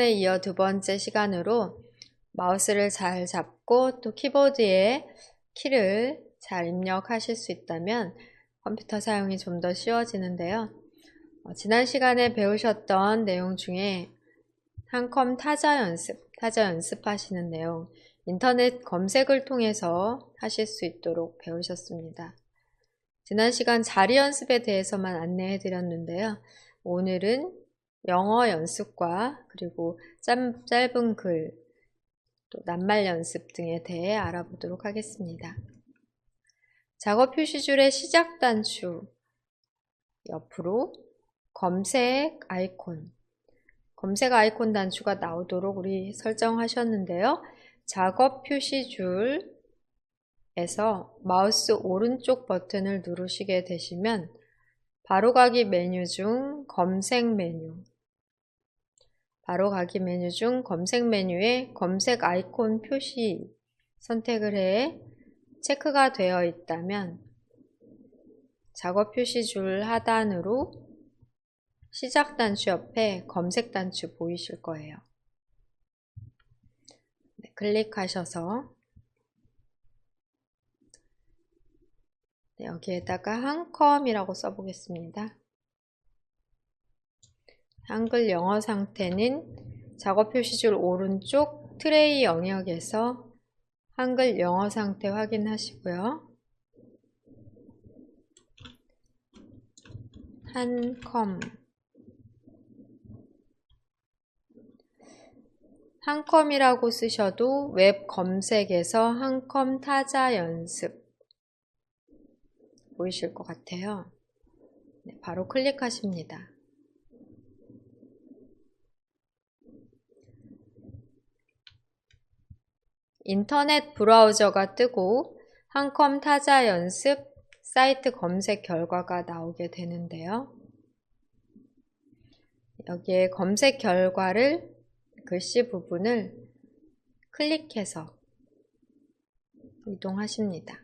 에 이어 두 번째 시간으로 마우스를 잘 잡고 또 키보드에 키를 잘 입력하실 수 있다면 컴퓨터 사용이 좀 더 쉬워지는데요. 지난 시간에 배우셨던 내용 중에 한컴 타자 연습하시는 내용, 인터넷 검색을 통해서 하실 수 있도록 배우셨습니다. 지난 시간 자리 연습에 대해서만 안내해 드렸는데요. 오늘은 영어 연습과 그리고 짧은 글, 또 낱말 연습 등에 대해 알아보도록 하겠습니다. 작업 표시줄의 시작 단추 옆으로 검색 아이콘 단추가 나오도록 우리 설정하셨는데요. 작업 표시줄에서 마우스 오른쪽 버튼을 누르시게 되시면 바로가기 메뉴 중 검색 메뉴에 검색 아이콘 표시 선택을 해 체크가 되어 있다면 작업 표시줄 하단으로 시작 단추 옆에 검색 단추 보이실 거예요. 네, 클릭하셔서 여기에다가 한컴이라고 써보겠습니다. 한글 영어 상태는 작업 표시줄 오른쪽 트레이 영역에서 한글 영어 상태 확인하시고요. 한컴이라고 쓰셔도 웹 검색에서 한컴 타자 연습 보이실 것 같아요. 네, 바로 클릭하십니다. 인터넷 브라우저가 뜨고 한컴 타자 연습 사이트 검색 결과가 나오게 되는데요. 여기에 검색 결과를 글씨 부분을 클릭해서 이동하십니다.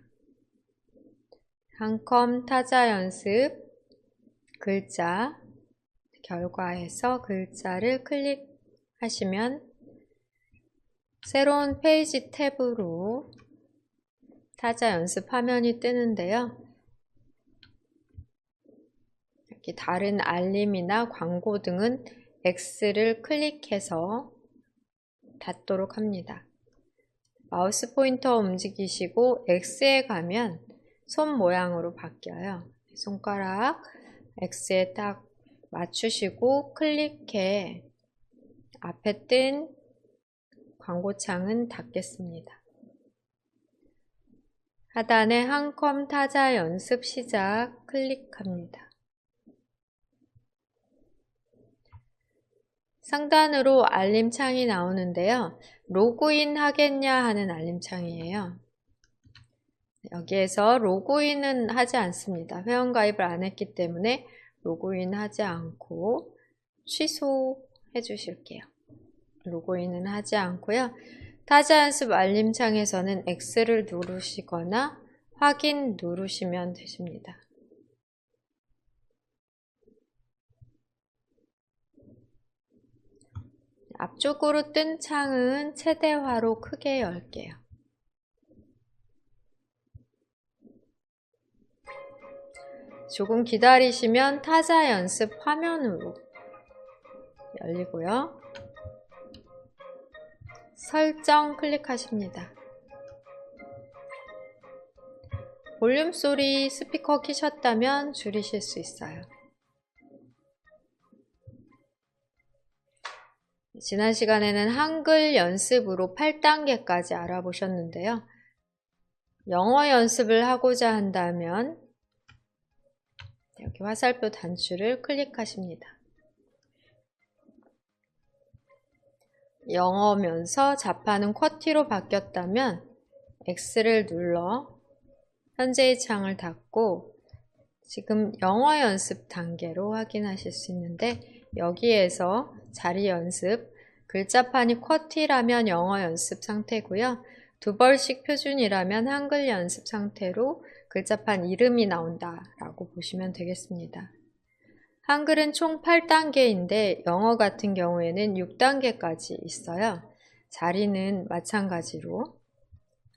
한컴 타자 연습 글자 결과에서 글자를 클릭하시면 새로운 페이지 탭으로 타자 연습 화면이 뜨는데요. 이렇게 다른 알림이나 광고 등은 X를 클릭해서 닫도록 합니다. 마우스 포인터 움직이시고 X에 가면 손 모양으로 바뀌어요. 손가락 X에 딱 맞추시고 클릭해 앞에 뜬 광고창은 닫겠습니다. 하단에 한컴 타자 연습 시작 클릭합니다. 상단으로 알림창이 나오는데요. 로그인 하겠냐 하는 알림창이에요. 여기에서 로그인은 하지 않습니다. 회원가입을 안 했기 때문에 로그인 하지 않고 취소해 주실게요. 로그인은 하지 않고요. 타자 연습 알림창에서는 X를 누르시거나 확인 누르시면 되십니다. 앞쪽으로 뜬 창은 최대화로 크게 열게요. 조금 기다리시면 타자 연습 화면으로 열리고요. 설정 클릭하십니다. 볼륨 소리 스피커 키셨다면 줄이실 수 있어요. 지난 시간에는 한글 연습으로 8단계까지 알아보셨는데요. 영어 연습을 하고자 한다면 여기 화살표 단추를 클릭하십니다. 영어면서 자판은 쿼티로 바뀌었다면 X를 눌러 현재의 창을 닫고 지금 영어 연습 단계로 확인하실 수 있는데 여기에서 자리 연습, 글자판이 쿼티라면 영어 연습 상태고요. 두 벌씩 표준이라면 한글 연습 상태로 글자판 이름이 나온다라고 보시면 되겠습니다. 한글은 총 8단계인데 영어 같은 경우에는 6단계까지 있어요. 자리는 마찬가지로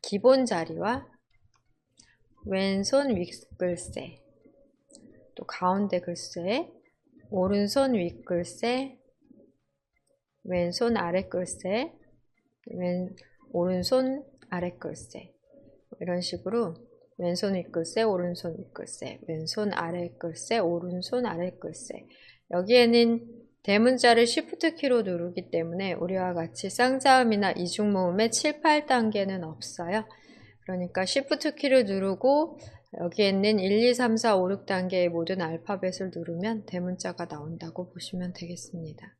기본 자리와 왼손 윗글씨, 또 가운데 글씨, 오른손 윗글씨, 왼손 아랫글씨, 오른손 아랫글씨, 이런 식으로 왼손 윗글씨, 오른손 윗글씨, 왼손 아랫글씨, 오른손 아랫글씨. 여기에는 대문자를 Shift 키로 누르기 때문에 우리와 같이 쌍자음이나 이중모음의 7, 8단계는 없어요. 그러니까 Shift 키를 누르고 여기에는 1, 2, 3, 4, 5, 6단계의 모든 알파벳을 누르면 대문자가 나온다고 보시면 되겠습니다.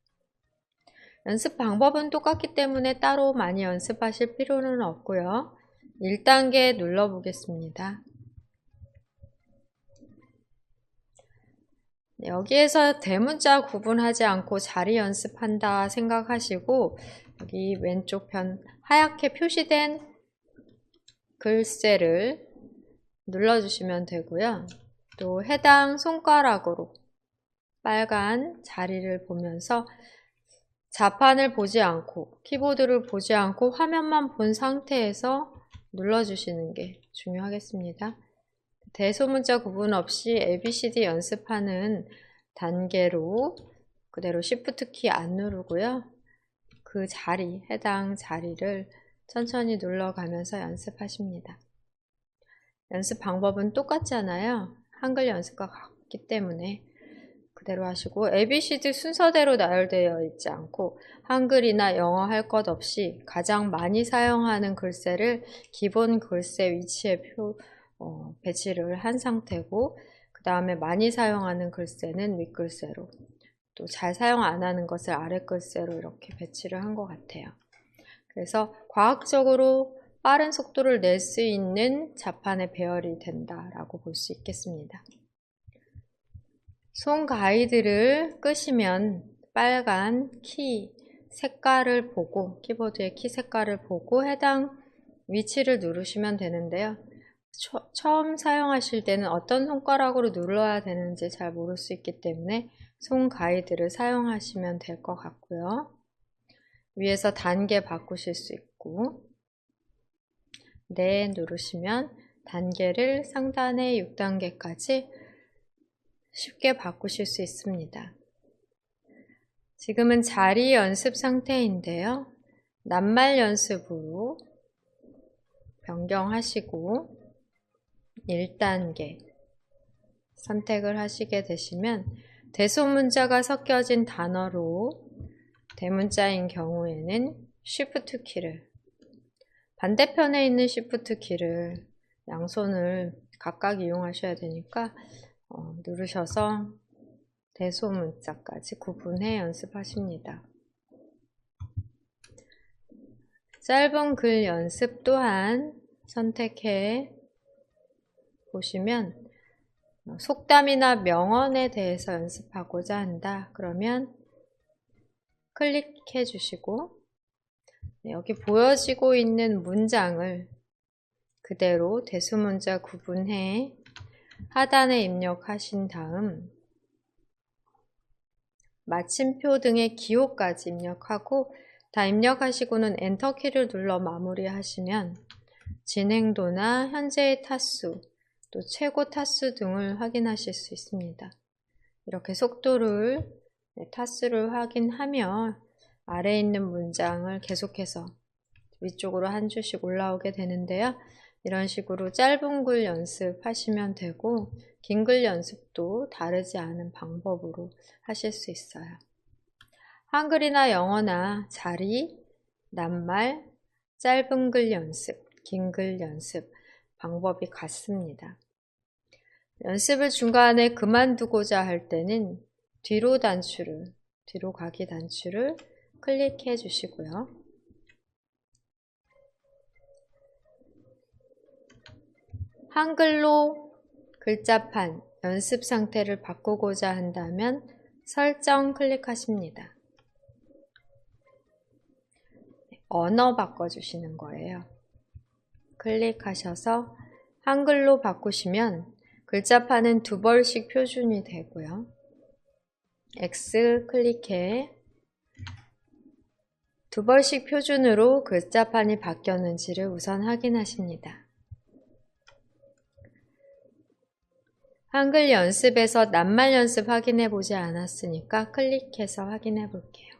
연습 방법은 똑같기 때문에 따로 많이 연습하실 필요는 없고요. 1단계 눌러보겠습니다. 여기에서 대문자 구분하지 않고 자리 연습한다 생각하시고 여기 왼쪽 편 하얗게 표시된 글씨를 눌러주시면 되고요. 또 해당 손가락으로 빨간 자리를 보면서 자판을 보지 않고 키보드를 보지 않고 화면만 본 상태에서 눌러주시는 게 중요하겠습니다. 대소문자 구분 없이 ABCD 연습하는 단계로 그대로 Shift 키 안 누르고요. 그 자리, 해당 자리를 천천히 눌러가면서 연습하십니다. 연습 방법은 똑같잖아요. 한글 연습과 같기 때문에 그대로 하시고 ABCD 순서대로 나열되어 있지 않고 한글이나 영어 할 것 없이 가장 많이 사용하는 글씨를 기본 글씨 위치에 배치를 한 상태고 그 다음에 많이 사용하는 글씨는 윗글씨로 또 잘 사용 안 하는 것을 아랫글씨로 이렇게 배치를 한 것 같아요. 그래서 과학적으로 빠른 속도를 낼 수 있는 자판의 배열이 된다라고 볼 수 있겠습니다. 손 가이드를 끄시면 빨간 키 색깔을 보고 키보드의 키 색깔을 보고 해당 위치를 누르시면 되는데요. 처음 사용하실 때는 어떤 손가락으로 눌러야 되는지 잘 모를 수 있기 때문에 손 가이드를 사용하시면 될 것 같고요. 위에서 단계 바꾸실 수 있고 네 누르시면 단계를 상단의 6단계까지 쉽게 바꾸실 수 있습니다. 지금은 자리 연습 상태인데요. 낱말 연습으로 변경하시고 1단계 선택을 하시게 되시면 대소문자가 섞여진 단어로 대문자인 경우에는 Shift 키를 반대편에 있는 Shift 키를 양손을 각각 이용하셔야 되니까 누르셔서 대소문자까지 구분해 연습하십니다. 짧은 글 연습 또한 선택해 보시면 속담이나 명언에 대해서 연습하고자 한다. 그러면 클릭해 주시고 여기 보여지고 있는 문장을 그대로 대소문자 구분해 하단에 입력하신 다음 마침표 등의 기호까지 입력하고 다 입력하시고는 엔터키를 눌러 마무리하시면 진행도나 현재의 타수, 또 최고 타수 등을 확인하실 수 있습니다. 이렇게 속도를, 타수를 확인하며 아래에 있는 문장을 계속해서 위쪽으로 한 줄씩 올라오게 되는데요. 이런 식으로 짧은 글 연습하시면 되고 긴 글 연습도 다르지 않은 방법으로 하실 수 있어요. 한글이나 영어나 자리, 낱말, 짧은 글 연습, 긴 글 연습 방법이 같습니다. 연습을 중간에 그만두고자 할 때는 뒤로 가기 단추를 클릭해 주시고요. 한글로 글자판 연습 상태를 바꾸고자 한다면 설정 클릭하십니다. 언어 바꿔주시는 거예요. 클릭하셔서 한글로 바꾸시면 글자판은 2벌씩 표준이 되고요. X 클릭해 두 번씩 표준으로 글자판이 바뀌었는지를 우선 확인하십니다. 한글 연습에서 낱말 연습 확인해 보지 않았으니까 클릭해서 확인해 볼게요.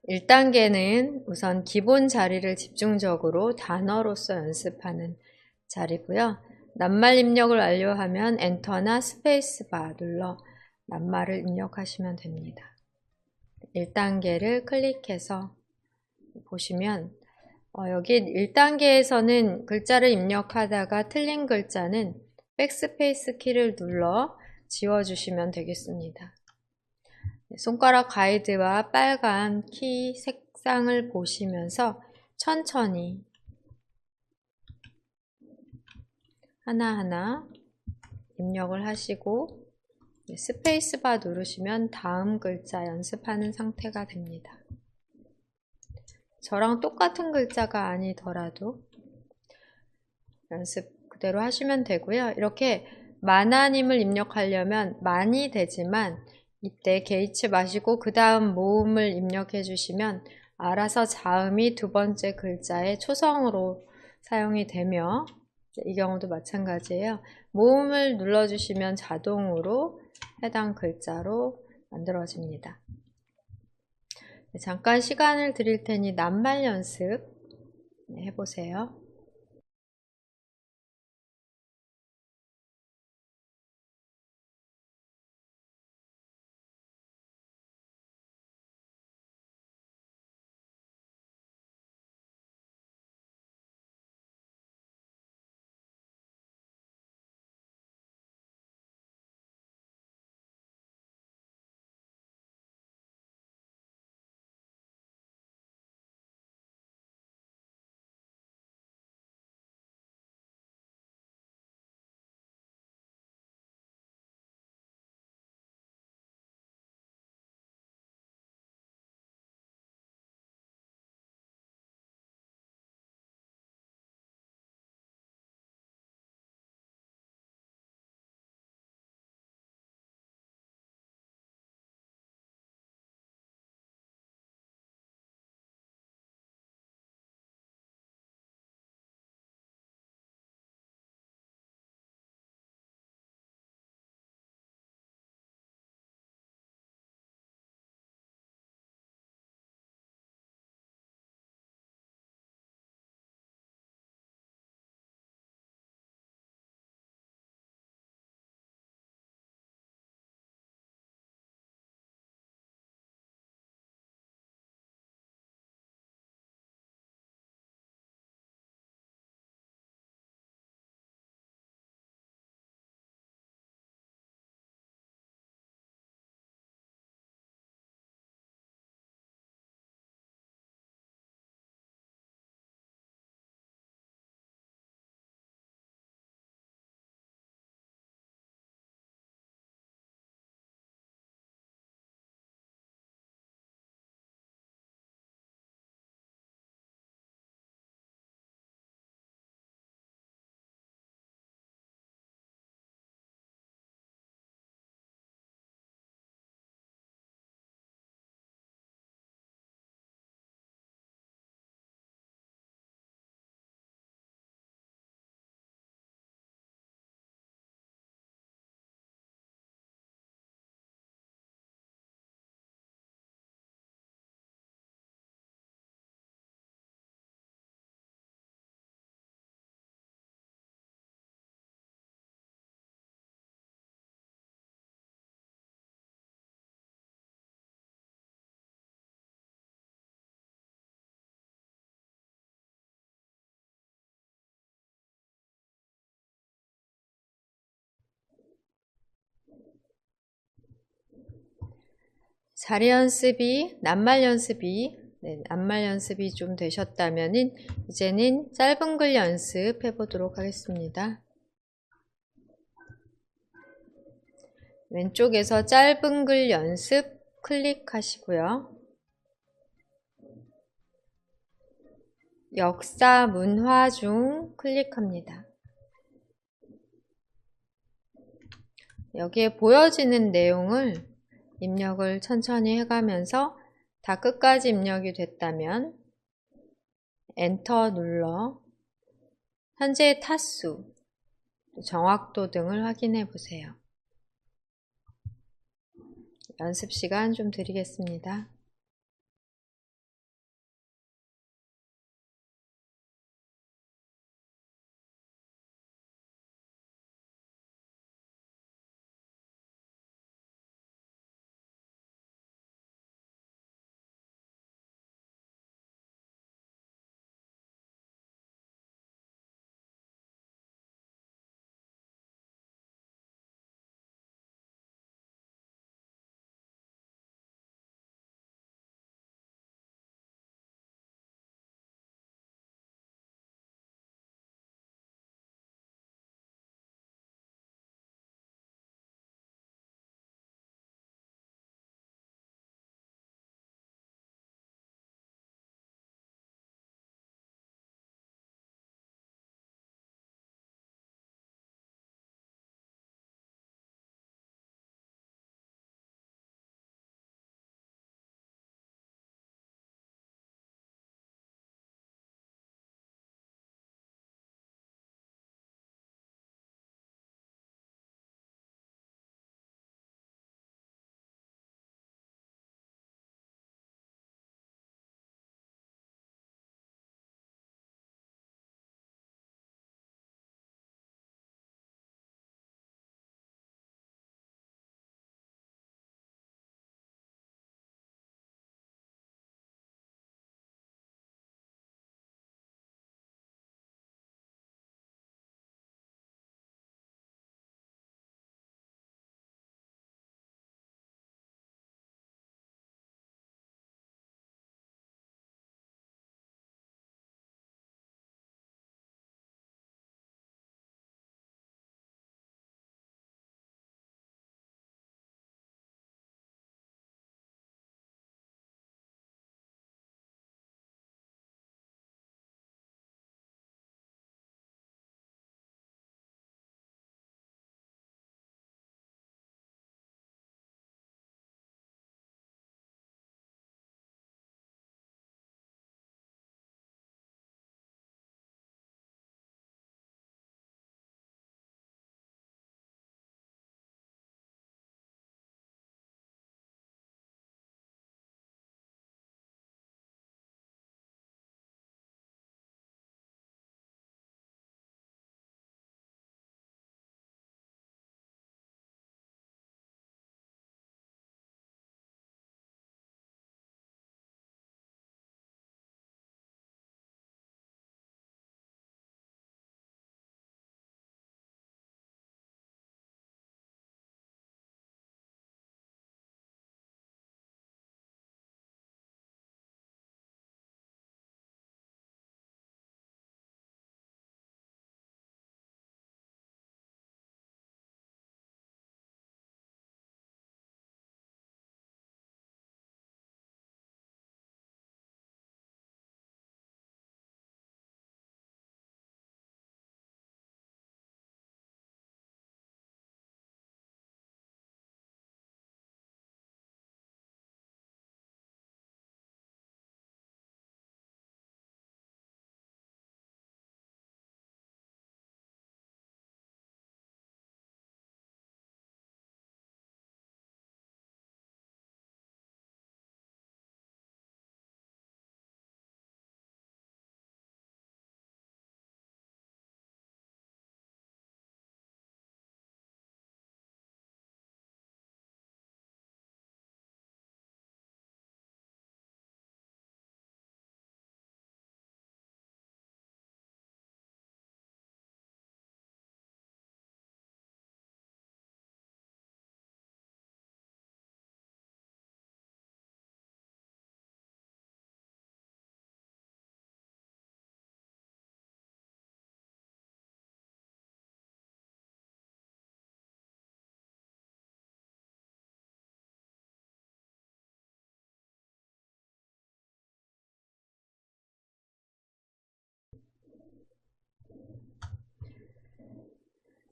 1단계는 우선 기본 자리를 집중적으로 단어로서 연습하는 자리고요. 낱말 입력을 완료하면 엔터나 스페이스바 눌러 낱말을 입력하시면 됩니다. 1단계를 클릭해서 보시면 여기 1단계에서는 글자를 입력하다가 틀린 글자는 백스페이스 키를 눌러 지워주시면 되겠습니다. 손가락 가이드와 빨간 키 색상을 보시면서 천천히 하나하나 입력을 하시고 스페이스바 누르시면 다음 글자 연습하는 상태가 됩니다. 저랑 똑같은 글자가 아니더라도 연습 그대로 하시면 되고요. 이렇게 만화님을 입력하려면 많이 되지만 이때 개의치 마시고 그 다음 모음을 입력해 주시면 알아서 자음이 두 번째 글자의 초성으로 사용이 되며 이 경우도 마찬가지예요. 모음을 눌러주시면 자동으로 해당 글자로 만들어집니다. 잠깐 시간을 드릴 테니 낱말 연습 해보세요. 자리 연습이, 낱말 연습이 좀 되셨다면은 이제는 짧은 글 연습 해보도록 하겠습니다. 왼쪽에서 짧은 글 연습 클릭하시고요. 역사 문화 중 클릭합니다. 여기에 보여지는 내용을 입력을 천천히 해가면서 다 끝까지 입력이 됐다면 엔터 눌러 현재의 타수, 정확도 등을 확인해 보세요. 연습 시간 좀 드리겠습니다.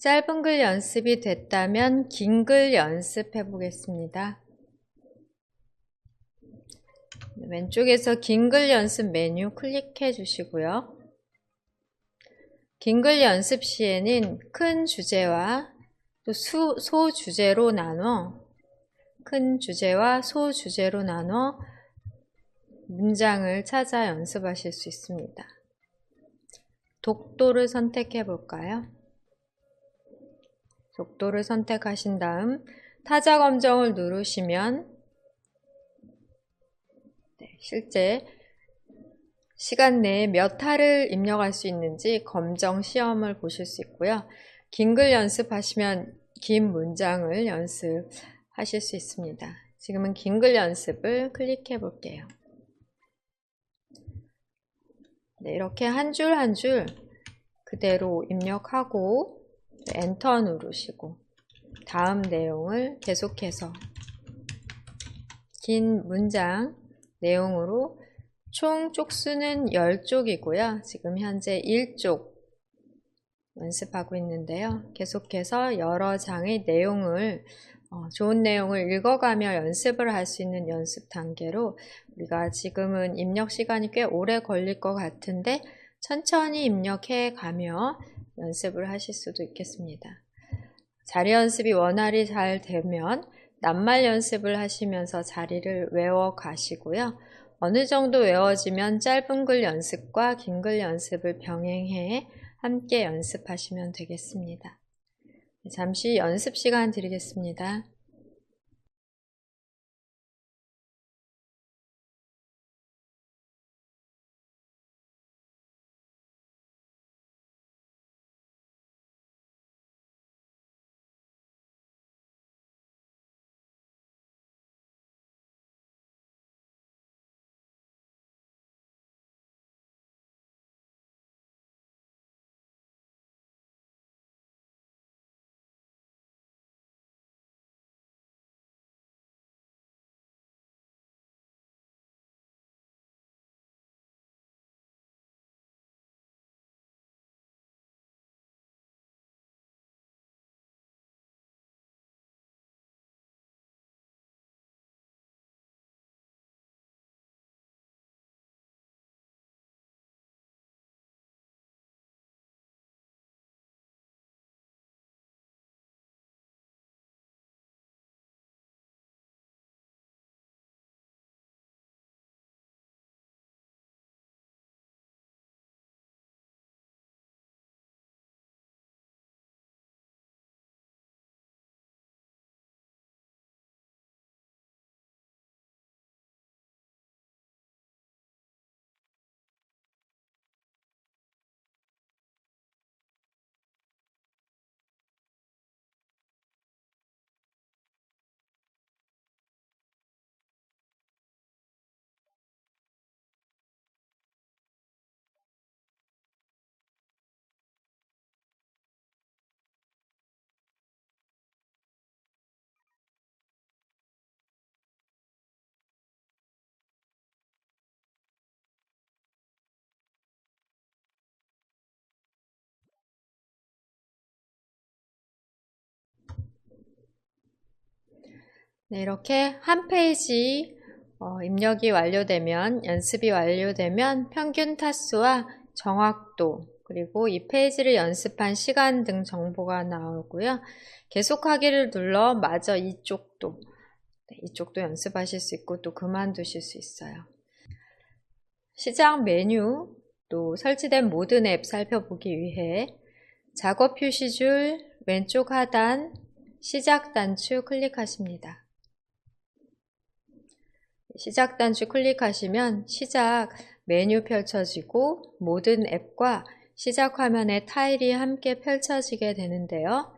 짧은 글 연습이 됐다면 긴 글 연습해 보겠습니다. 왼쪽에서 긴 글 연습 메뉴 클릭해 주시고요. 긴 글 연습 시에는 큰 주제와 또 소주제로 나눠 문장을 찾아 연습하실 수 있습니다. 독도를 선택해 볼까요? 독도를 선택하신 다음 타자 검정을 누르시면 실제 시간 내에 몇 화를 입력할 수 있는지 검정 시험을 보실 수 있고요. 긴 글 연습하시면 긴 문장을 연습하실 수 있습니다. 지금은 긴 글 연습을 클릭해 볼게요. 네, 이렇게 한 줄 한 줄 그대로 입력하고 엔터 누르시고 다음 내용을 계속해서 긴 문장 내용으로 총 쪽수는 10쪽이고요. 지금 현재 1쪽 연습하고 있는데요. 계속해서 여러 장의 내용을 좋은 내용을 읽어가며 연습을 할 수 있는 연습 단계로 우리가 지금은 입력 시간이 꽤 오래 걸릴 것 같은데 천천히 입력해 가며 연습을 하실 수도 있겠습니다. 자리 연습이 원활히 잘 되면 낱말 연습을 하시면서 자리를 외워 가시고요. 어느 정도 외워지면 짧은 글 연습과 긴 글 연습을 병행해 함께 연습하시면 되겠습니다. 잠시 연습 시간 드리겠습니다. 네, 이렇게 한 페이지 입력이 완료되면, 연습이 완료되면 평균 타수와 정확도, 그리고 이 페이지를 연습한 시간 등 정보가 나오고요. 계속하기를 눌러 마저 이쪽도 연습하실 수 있고 또 그만두실 수 있어요. 시작 메뉴, 또 설치된 모든 앱 살펴보기 위해 작업 표시줄 왼쪽 하단 시작 단추 클릭하십니다. 시작 단추 클릭하시면 시작 메뉴 펼쳐지고 모든 앱과 시작 화면의 타일이 함께 펼쳐지게 되는데요.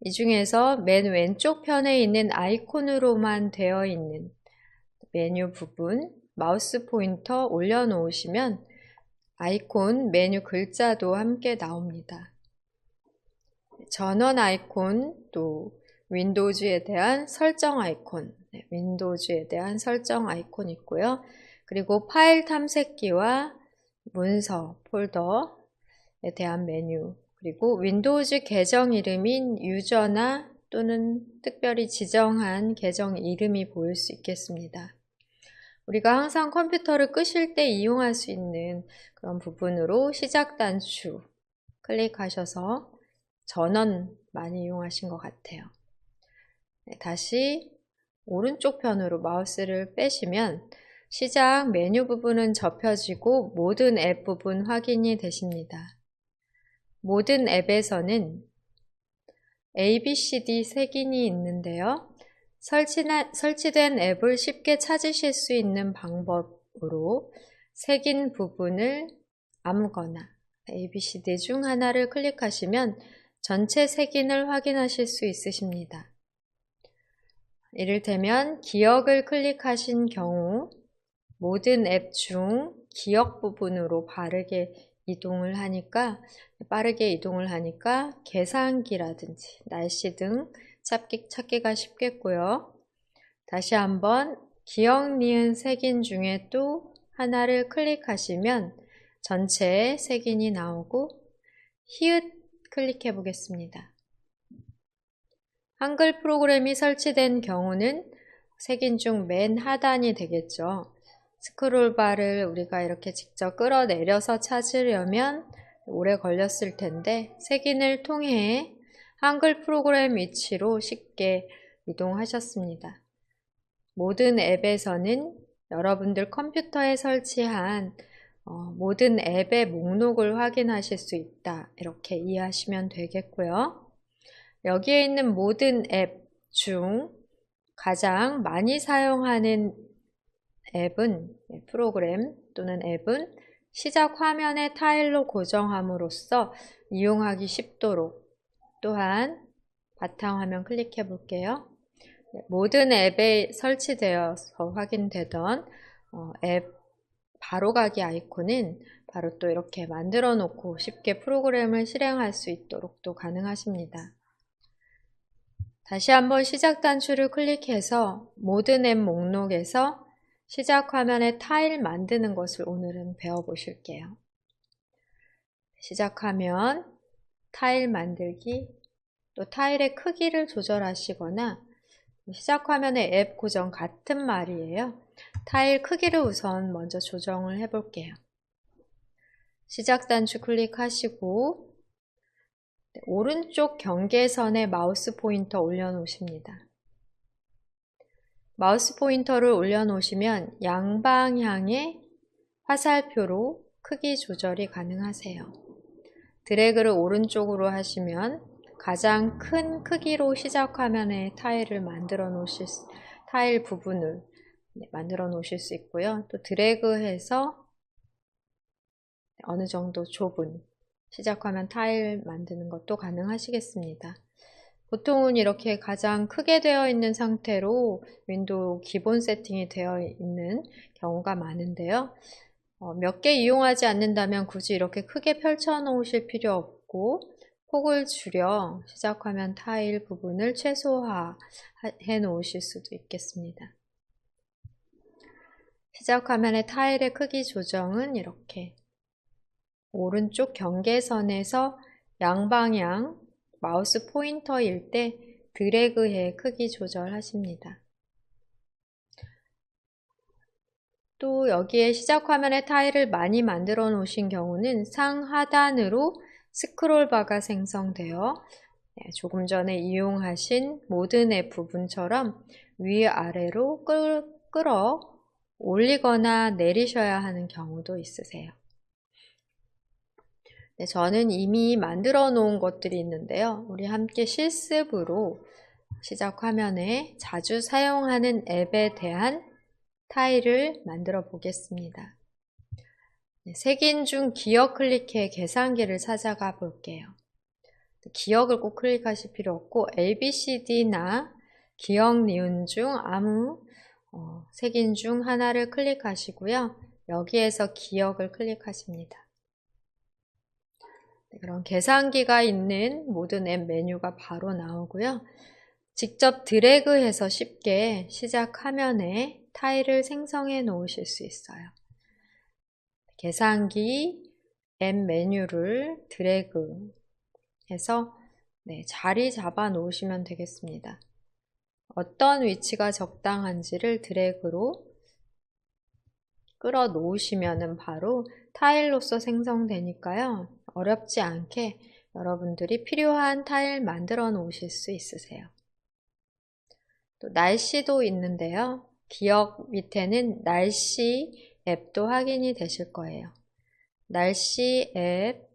이 중에서 맨 왼쪽 편에 있는 아이콘으로만 되어 있는 메뉴 부분 마우스 포인터 올려놓으시면 아이콘 메뉴 글자도 함께 나옵니다. 전원 아이콘, 또 윈도우즈에 대한 설정 아이콘, 윈도우즈에 대한 설정 아이콘 있고요. 그리고 파일 탐색기와 문서, 폴더에 대한 메뉴, 그리고 윈도우즈 계정 이름인 유저나 또는 특별히 지정한 계정 이름이 보일 수 있겠습니다. 우리가 항상 컴퓨터를 끄실 때 이용할 수 있는 그런 부분으로 시작 단추 클릭하셔서 전원 많이 이용하신 것 같아요. 네, 다시 오른쪽 편으로 마우스를 빼시면 시작 메뉴 부분은 접혀지고 모든 앱 부분 확인이 되십니다. 모든 앱에서는 ABCD 색인이 있는데요. 설치된 앱을 쉽게 찾으실 수 있는 방법으로 색인 부분을 아무거나 ABCD 중 하나를 클릭하시면 전체 색인을 확인하실 수 있으십니다. 이를테면 기억을 클릭하신 경우 모든 앱 중 기억 부분으로 빠르게 이동을 하니까 계산기라든지 날씨 등 찾기가 쉽겠고요. 다시 한번 기억, 니은, 색인 중에 또 하나를 클릭하시면 전체 색인이 나오고 히읗 클릭해 보겠습니다. 한글 프로그램이 설치된 경우는 색인 중 맨 하단이 되겠죠. 스크롤바를 우리가 이렇게 직접 끌어내려서 찾으려면 오래 걸렸을 텐데 색인을 통해 한글 프로그램 위치로 쉽게 이동하셨습니다. 모든 앱에서는 여러분들 컴퓨터에 설치한 모든 앱의 목록을 확인하실 수 있다. 이렇게 이해하시면 되겠고요. 여기에 있는 모든 앱 중 가장 많이 사용하는 앱은 프로그램 또는 앱은 시작 화면의 타일로 고정함으로써 이용하기 쉽도록 또한 바탕화면 클릭해 볼게요. 모든 앱에 설치되어서 확인되던 앱 바로가기 아이콘은 바로 또 이렇게 만들어 놓고 쉽게 프로그램을 실행할 수 있도록 또 가능하십니다. 다시 한번 시작 단추를 클릭해서 모든 앱 목록에서 시작 화면에 타일 만드는 것을 오늘은 배워보실게요. 시작하면 타일 만들기, 또 타일의 크기를 조절하시거나 시작 화면의 앱 고정 같은 말이에요. 타일 크기를 우선 먼저 조정을 해볼게요. 시작 단추 클릭하시고 오른쪽 경계선에 마우스 포인터 올려놓으십니다. 마우스 포인터를 올려놓으시면 양방향의 화살표로 크기 조절이 가능하세요. 드래그를 오른쪽으로 하시면 가장 큰 크기로 시작 화면에 타일 부분을 만들어 놓으실 수 있고요. 또 드래그해서 어느 정도 좁은 시작 화면 타일 만드는 것도 가능하시겠습니다. 보통은 이렇게 가장 크게 되어 있는 상태로 윈도우 기본 세팅이 되어 있는 경우가 많은데요. 몇 개 이용하지 않는다면 굳이 이렇게 크게 펼쳐 놓으실 필요 없고 폭을 줄여 시작 화면 타일 부분을 최소화해 놓으실 수도 있겠습니다. 시작 화면의 타일의 크기 조정은 이렇게 오른쪽 경계선에서 양방향 마우스 포인터일 때 드래그해 크기 조절하십니다. 또 여기에 시작 화면에 타일을 많이 만들어 놓으신 경우는 상하단으로 스크롤바가 생성되어 조금 전에 이용하신 모든 앱 부분처럼 위아래로 끌어 올리거나 내리셔야 하는 경우도 있으세요. 네, 저는 이미 만들어 놓은 것들이 있는데요. 우리 함께 실습으로 시작 화면에 자주 사용하는 앱에 대한 타일을 만들어 보겠습니다. 네, 색인 중 기억 클릭해 계산기를 찾아가 볼게요. 기억을 꼭 클릭하실 필요 없고 ABCD나 기억, 니은 중 아무 색인 중 하나를 클릭하시고요. 여기에서 기억을 클릭하십니다. 그런 계산기가 있는 모든 앱 메뉴가 바로 나오고요. 직접 드래그해서 쉽게 시작 화면에 타일을 생성해 놓으실 수 있어요. 계산기 앱 메뉴를 드래그 해서 자리 잡아 놓으시면 되겠습니다. 어떤 위치가 적당한지를 드래그로 끌어 놓으시면 바로 타일로서 생성되니까요. 어렵지 않게 여러분들이 필요한 타일 만들어 놓으실 수 있으세요. 또 날씨도 있는데요. 기억 밑에는 날씨 앱도 확인이 되실 거예요. 날씨 앱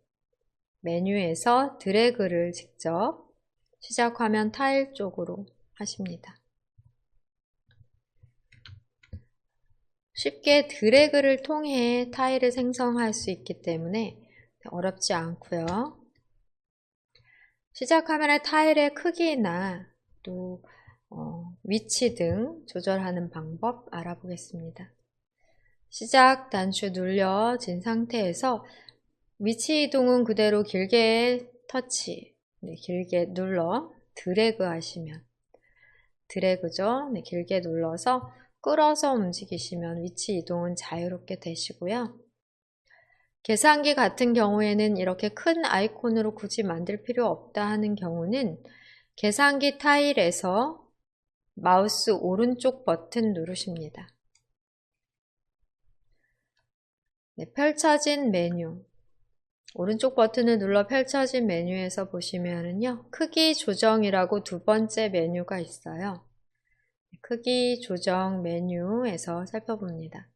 메뉴에서 드래그를 직접 시작 화면 타일 쪽으로 하십니다. 쉽게 드래그를 통해 타일을 생성할 수 있기 때문에 어렵지 않고요. 시작 화면의 타일의 크기나 또 위치 등 조절하는 방법 알아보겠습니다. 시작 단추 눌려진 상태에서 위치 이동은 그대로 길게 터치, 길게 눌러 드래그 하시면 드래그죠. 길게 눌러서 끌어서 움직이시면 위치 이동은 자유롭게 되시고요. 계산기 같은 경우에는 이렇게 큰 아이콘으로 굳이 만들 필요 없다 하는 경우는 계산기 타일에서 마우스 오른쪽 버튼 누르십니다. 펼쳐진 메뉴. 오른쪽 버튼을 눌러 펼쳐진 메뉴에서 보시면은요, 크기 조정이라고 두 번째 메뉴가 있어요. 크기 조정 메뉴에서 살펴봅니다.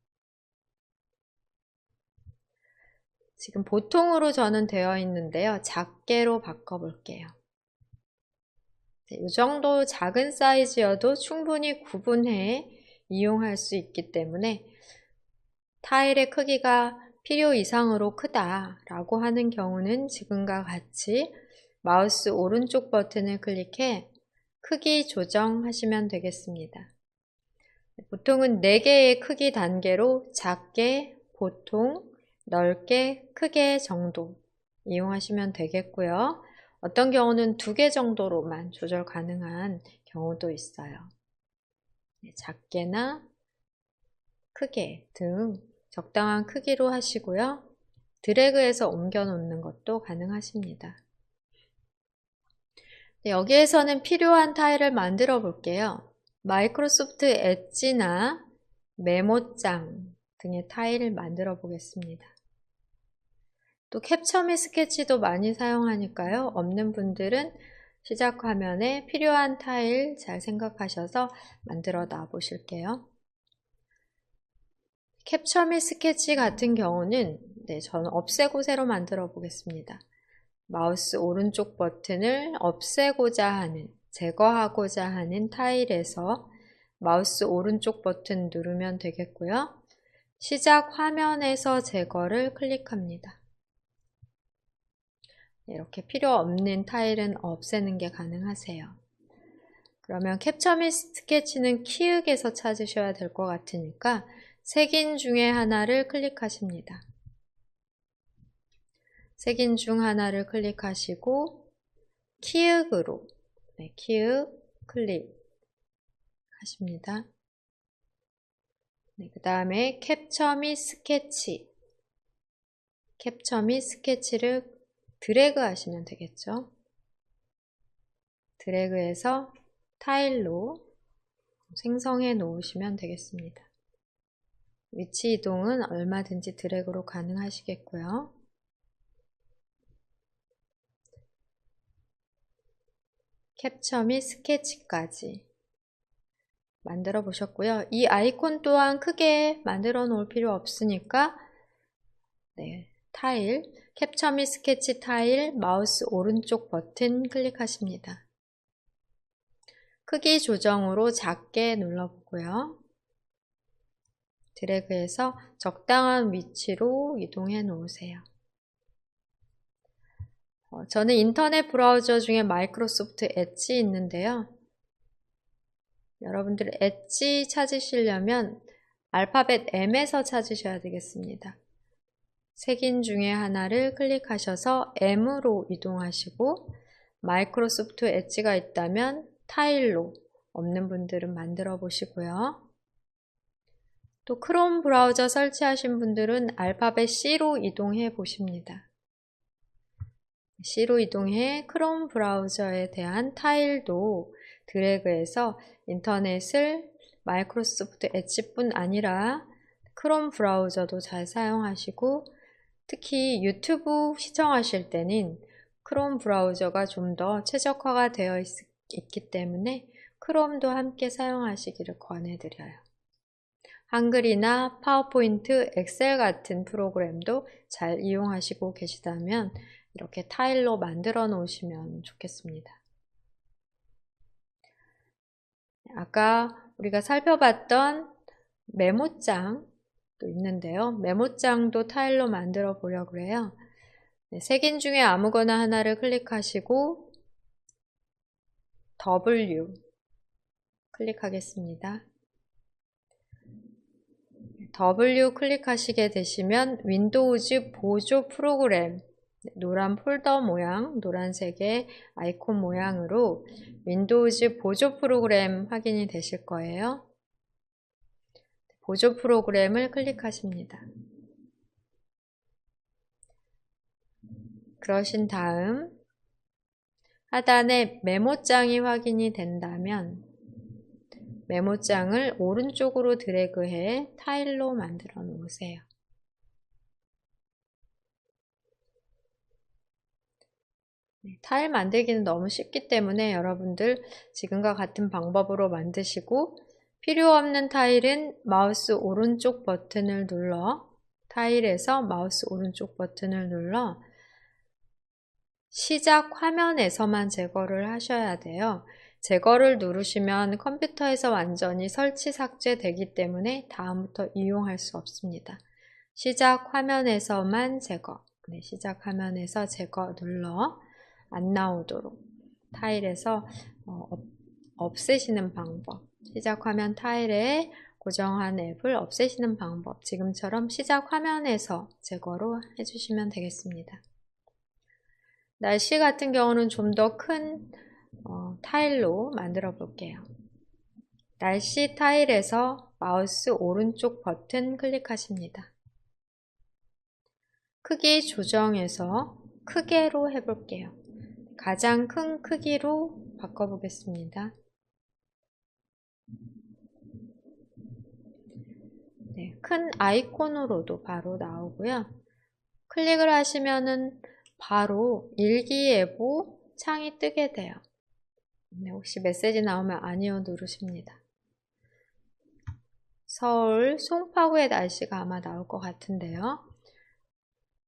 지금 보통으로 저는 되어 있는데요. 작게로 바꿔볼게요. 이 정도 작은 사이즈여도 충분히 구분해 이용할 수 있기 때문에 타일의 크기가 필요 이상으로 크다라고 하는 경우는 지금과 같이 마우스 오른쪽 버튼을 클릭해 크기 조정하시면 되겠습니다. 보통은 4개의 크기 단계로 작게, 보통, 넓게, 크게 정도 이용하시면 되겠고요. 어떤 경우는 2개 정도로만 조절 가능한 경우도 있어요. 작게나 크게 등 적당한 크기로 하시고요. 드래그해서 옮겨 놓는 것도 가능하십니다. 여기에서는 필요한 타일을 만들어 볼게요. 마이크로소프트 엣지나 메모장 등의 타일을 만들어 보겠습니다. 또 캡처 및 스케치도 많이 사용하니까요. 없는 분들은 시작 화면에 필요한 타일 잘 생각하셔서 만들어 놔 보실게요. 캡처 및 스케치 같은 경우는 저는 없애고 새로 만들어 보겠습니다. 마우스 오른쪽 버튼을 없애고자 하는, 제거하고자 하는 타일에서 마우스 오른쪽 버튼 누르면 되겠고요. 시작 화면에서 제거를 클릭합니다. 이렇게 필요 없는 타일은 없애는 게 가능하세요. 그러면 캡처 및 스케치는 키읔에서 찾으셔야 될 것 같으니까 색인 중에 하나를 클릭하십니다. 색인 중 하나를 클릭하시고 키읔으로 키읔 클릭하십니다. 그 다음에 캡처 및 스케치를 드래그 하시면 되겠죠. 드래그해서 타일로 생성해 놓으시면 되겠습니다. 위치 이동은 얼마든지 드래그로 가능하시겠고요. 캡처 및 스케치까지 만들어 보셨고요. 이 아이콘 또한 크게 만들어 놓을 필요 없으니까 타일, 캡처 및 스케치 타일 마우스 오른쪽 버튼 클릭하십니다. 크기 조정으로 작게 눌러보고요. 드래그해서 적당한 위치로 이동해 놓으세요. 저는 인터넷 브라우저 중에 마이크로소프트 엣지 있는데요. 여러분들 엣지 찾으시려면 알파벳 M에서 찾으셔야 되겠습니다. 색인 중에 하나를 클릭하셔서 M으로 이동하시고 마이크로소프트 엣지가 있다면 타일로, 없는 분들은 만들어 보시고요. 또 크롬 브라우저 설치하신 분들은 알파벳 C로 이동해 보십니다. C로 이동해 크롬 브라우저에 대한 타일도 드래그해서 인터넷을 마이크로소프트 엣지뿐 아니라 크롬 브라우저도 잘 사용하시고, 특히 유튜브 시청하실 때는 크롬 브라우저가 좀 더 최적화가 되어 있기 때문에 크롬도 함께 사용하시기를 권해드려요. 한글이나 파워포인트, 엑셀 같은 프로그램도 잘 이용하시고 계시다면 이렇게 타일로 만들어 놓으시면 좋겠습니다. 아까 우리가 살펴봤던 메모장도 있는데요. 메모장도 타일로 만들어 보려고 해요. 색인 중에 아무거나 하나를 클릭하시고 W 클릭하겠습니다. W 클릭하시게 되시면 윈도우즈 보조 프로그램, 노란 폴더 모양, 노란색의 아이콘 모양으로 윈도우즈 보조 프로그램 확인이 되실 거예요. 보조 프로그램을 클릭하십니다. 그러신 다음 하단에 메모장이 확인이 된다면 메모장을 오른쪽으로 드래그해 타일로 만들어 놓으세요. 타일 만들기는 너무 쉽기 때문에 여러분들 지금과 같은 방법으로 만드시고, 필요 없는 타일은 마우스 오른쪽 버튼을 눌러, 타일에서 마우스 오른쪽 버튼을 눌러 시작 화면에서만 제거를 하셔야 돼요. 제거를 누르시면 컴퓨터에서 완전히 설치 삭제되기 때문에 다음부터 이용할 수 없습니다. 시작 화면에서만 제거, 시작 화면에서 제거 눌러 안 나오도록 타일에서 없애시는 방법, 시작 화면 타일에 고정한 앱을 없애시는 방법, 지금처럼 시작 화면에서 제거로 해주시면 되겠습니다. 날씨 같은 경우는 좀 더 큰 타일로 만들어 볼게요. 날씨 타일에서 마우스 오른쪽 버튼 클릭하십니다. 크기 조정해서 크게로 해볼게요. 가장 큰 크기로 바꿔보겠습니다. 네, 큰 아이콘으로도 바로 나오고요. 클릭을 하시면은 바로 일기예보 창이 뜨게 돼요. 네, 혹시 메시지 나오면 아니요 누르십니다. 서울 송파구의 날씨가 아마 나올 것 같은데요.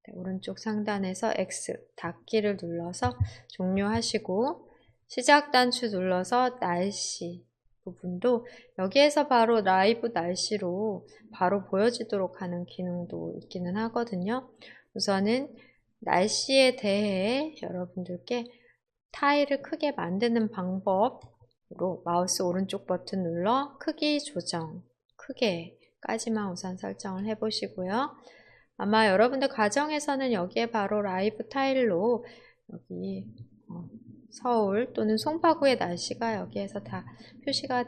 네, 오른쪽 상단에서 X 닫기를 눌러서 종료하시고 시작 단추 눌러서 날씨 부분도 여기에서 바로 라이브 날씨로 바로 보여지도록 하는 기능도 있기는 하거든요. 우선은 날씨에 대해 여러분들께 타일을 크게 만드는 방법으로 마우스 오른쪽 버튼 눌러 크기 조정, 크게까지만 우선 설정을 해보시고요. 아마 여러분들 가정에서는 여기에 바로 라이브 타일로 여기 서울 또는 송파구의 날씨가 여기에서 다 표시가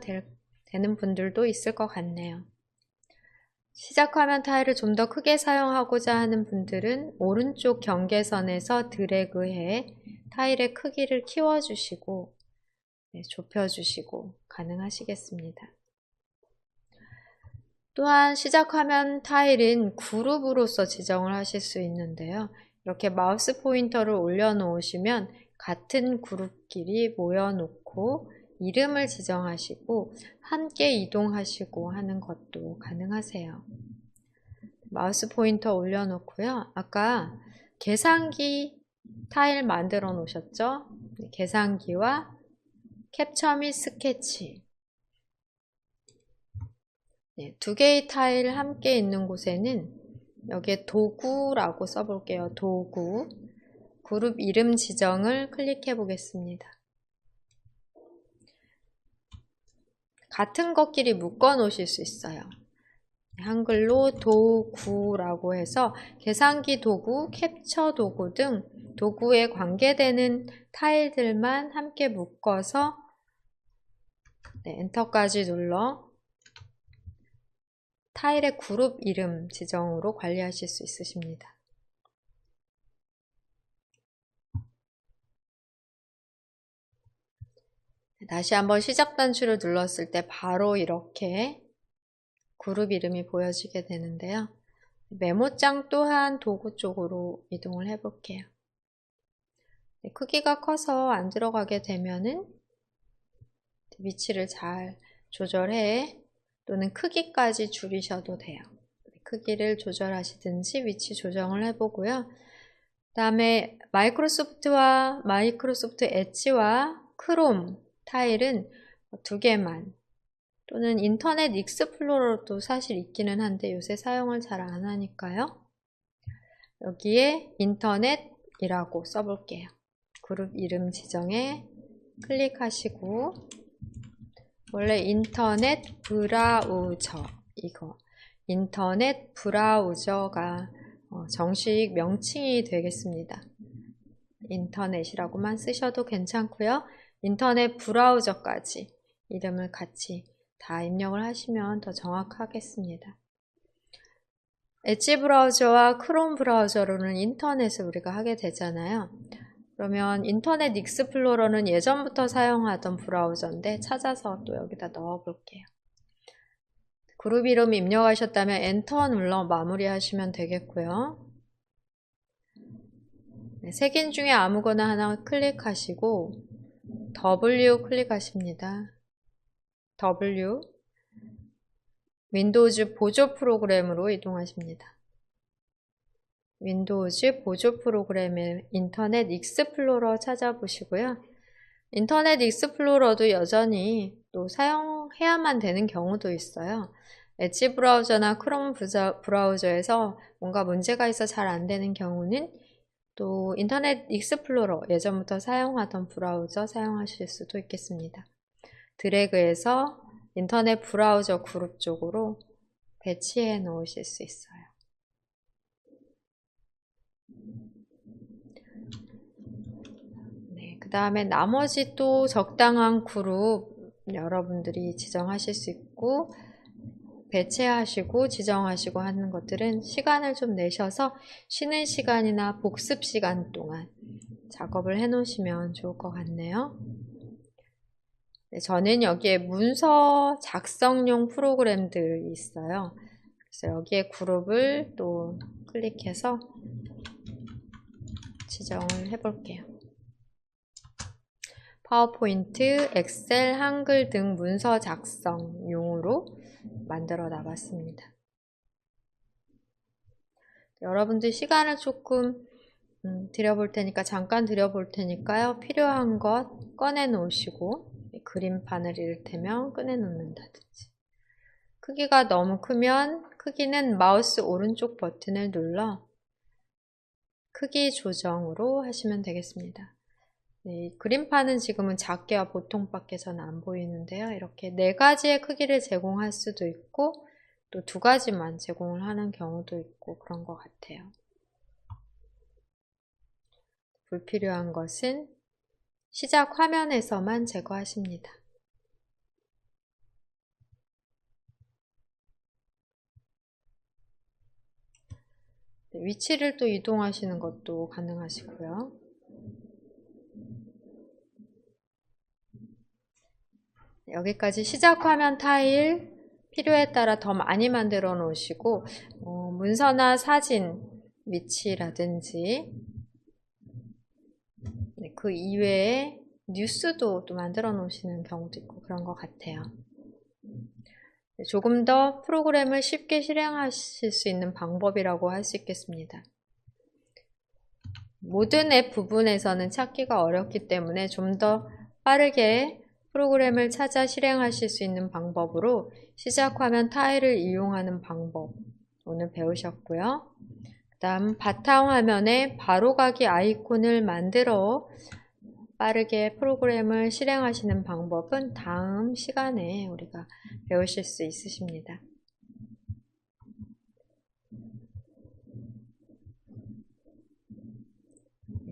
되는 분들도 있을 것 같네요. 시작화면 타일을 좀 더 크게 사용하고자 하는 분들은 오른쪽 경계선에서 드래그해 타일의 크기를 키워주시고 좁혀주시고 가능하시겠습니다. 또한 시작화면 타일은 그룹으로서 지정을 하실 수 있는데요. 이렇게 마우스 포인터를 올려놓으시면 같은 그룹끼리 모여놓고 이름을 지정하시고 함께 이동하시고 하는 것도 가능하세요. 마우스 포인터 올려놓고요. 아까 계산기 타일 만들어 놓으셨죠? 계산기와 캡처 및 스케치 두 개의 타일 함께 있는 곳에는 여기에 도구라고 써볼게요. 도구 그룹 이름 지정을 클릭해 보겠습니다. 같은 것끼리 묶어 놓으실 수 있어요. 한글로 도구라고 해서 계산기 도구, 캡처 도구 등 도구에 관계되는 타일들만 함께 묶어서 엔터까지 눌러 타일의 그룹 이름 지정으로 관리하실 수 있으십니다. 다시 한번 시작 단추를 눌렀을 때 바로 이렇게 그룹 이름이 보여지게 되는데요. 메모장 또한 도구 쪽으로 이동을 해 볼게요. 크기가 커서 안 들어가게 되면은 위치를 잘 조절해 또는 크기까지 줄이셔도 돼요. 크기를 조절하시든지 위치 조정을 해보고요. 그 다음에 마이크로소프트 엣지와 크롬 타일은 두 개만, 또는 인터넷 익스플로러도 사실 있기는 한데 요새 사용을 잘 안 하니까요. 여기에 인터넷이라고 써볼게요. 그룹 이름 지정에 클릭하시고, 원래 인터넷 브라우저, 이거 인터넷 브라우저가 정식 명칭이 되겠습니다. 인터넷이라고만 쓰셔도 괜찮고요. 인터넷 브라우저까지 이름을 같이 다 입력을 하시면 더 정확하겠습니다. 엣지 브라우저와 크롬 브라우저로는 인터넷을 우리가 하게 되잖아요. 그러면 인터넷 익스플로러는 예전부터 사용하던 브라우저인데 찾아서 또 여기다 넣어 볼게요. 그룹 이름 입력하셨다면 엔터 눌러 마무리하시면 되겠고요. 네, 색인 중에 아무거나 하나 클릭하시고 W 클릭하십니다. W 윈도우즈 보조 프로그램으로 이동하십니다. 윈도우즈 보조 프로그램의 인터넷 익스플로러 찾아보시고요. 인터넷 익스플로러도 여전히 또 사용해야만 되는 경우도 있어요. 엣지 브라우저나 크롬 브라우저에서 뭔가 문제가 있어 잘 안 되는 경우는 또 인터넷 익스플로러 예전부터 사용하던 브라우저 사용하실 수도 있겠습니다. 드래그해서 인터넷 브라우저 그룹 쪽으로 배치해 놓으실 수 있어요. 네, 그 다음에 나머지 또 적당한 그룹 여러분들이 지정하실 수 있고 배치하시고 지정하시고 하는 것들은 시간을 좀 내셔서 쉬는 시간이나 복습 시간 동안 작업을 해 놓으시면 좋을 것 같네요. 네, 저는 여기에 문서 작성용 프로그램들이 있어요. 그래서 여기에 그룹을 또 클릭해서 지정을 해 볼게요. 파워포인트, 엑셀, 한글 등 문서 작성용으로 만들어 나갔습니다. 여러분들 시간을 조금 들여볼 테니까 잠깐 들여볼 테니까요. 필요한 것 꺼내 놓으시고 그림판을 이를테면 꺼내 놓는다든지, 크기가 너무 크면 크기는 마우스 오른쪽 버튼을 눌러 크기 조정으로 하시면 되겠습니다. 네, 그림판은 지금은 작게와 보통밖에서는 안 보이는데요. 이렇게 4가지의 크기를 제공할 수도 있고 또 2가지만 제공을 하는 경우도 있고 그런 것 같아요. 불필요한 것은 시작 화면에서만 제거하십니다. 네, 위치를 또 이동하시는 것도 가능하시고요. 여기까지 시작 화면 타일 필요에 따라 더 많이 만들어 놓으시고 문서나 사진 위치라든지 그 이외에 뉴스도 또 만들어 놓으시는 경우도 있고 그런 것 같아요. 조금 더 프로그램을 쉽게 실행하실 수 있는 방법이라고 할 수 있겠습니다. 모든 앱 부분에서는 찾기가 어렵기 때문에 좀 더 빠르게 프로그램을 찾아 실행하실 수 있는 방법으로 시작 화면 타일을 이용하는 방법 오늘 배우셨고요. 그 다음 바탕화면에 바로가기 아이콘을 만들어 빠르게 프로그램을 실행하시는 방법은 다음 시간에 우리가 배우실 수 있으십니다.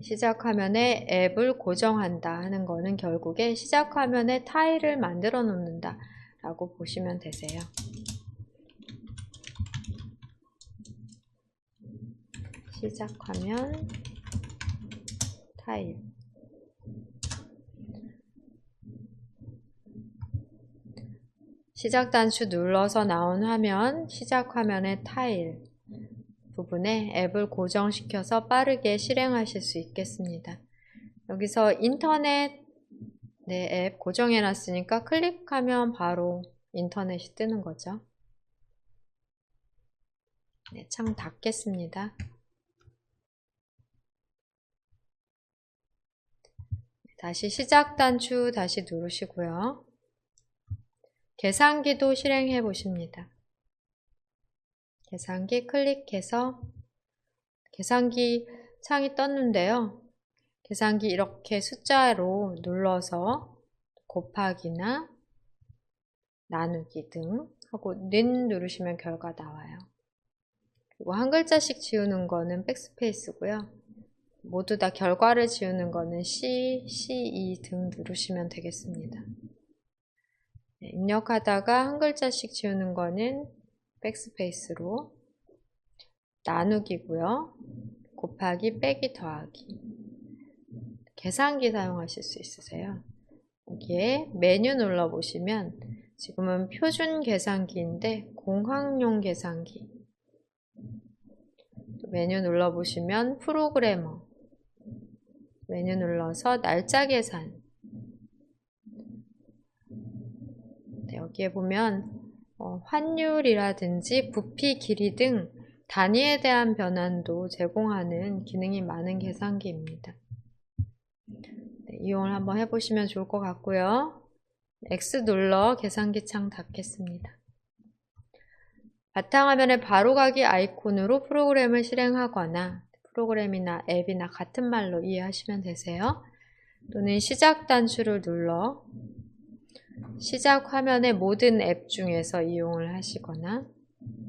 시작 화면에 앱을 고정한다 하는 거는 결국에 시작 화면에 타일을 만들어 놓는다 라고 보시면 되세요. 시작 화면 타일. 시작 단추 눌러서 나온 화면, 시작 화면의 타일 부분에 앱을 고정시켜서 빠르게 실행하실 수 있겠습니다. 여기서 인터넷 앱 고정해 놨으니까 클릭하면 바로 인터넷이 뜨는 거죠. 네, 창 닫겠습니다. 다시 시작 단추 다시 누르시고요. 계산기도 실행해 보십니다. 계산기 클릭해서 계산기 창이 떴는데요. 계산기 이렇게 숫자로 눌러서 곱하기나 나누기 등 하고 는 누르시면 결과 나와요. 그리고 한 글자씩 지우는 거는 백스페이스고요. 모두 다 결과를 지우는 거는 C, C2 등 누르시면 되겠습니다. 네, 입력하다가 한 글자씩 지우는 거는 백스페이스로 나누기고요. 곱하기, 빼기, 더하기. 계산기 사용하실 수 있으세요. 여기에 메뉴 눌러보시면 지금은 표준 계산기인데 공학용 계산기. 메뉴 눌러보시면 프로그래머. 메뉴 눌러서 날짜 계산. 네, 여기에 보면 환율이라든지 부피 길이 등 단위에 대한 변환도 제공하는 기능이 많은 계산기입니다. 네, 이용을 한번 해보시면 좋을 것 같고요. X 눌러 계산기 창 닫겠습니다. 바탕화면에 바로가기 아이콘으로 프로그램을 실행하거나 프로그램이나 앱이나 같은 말로 이해하시면 되세요. 또는 시작 단추를 눌러 시작 화면의 모든 앱 중에서 이용을 하시거나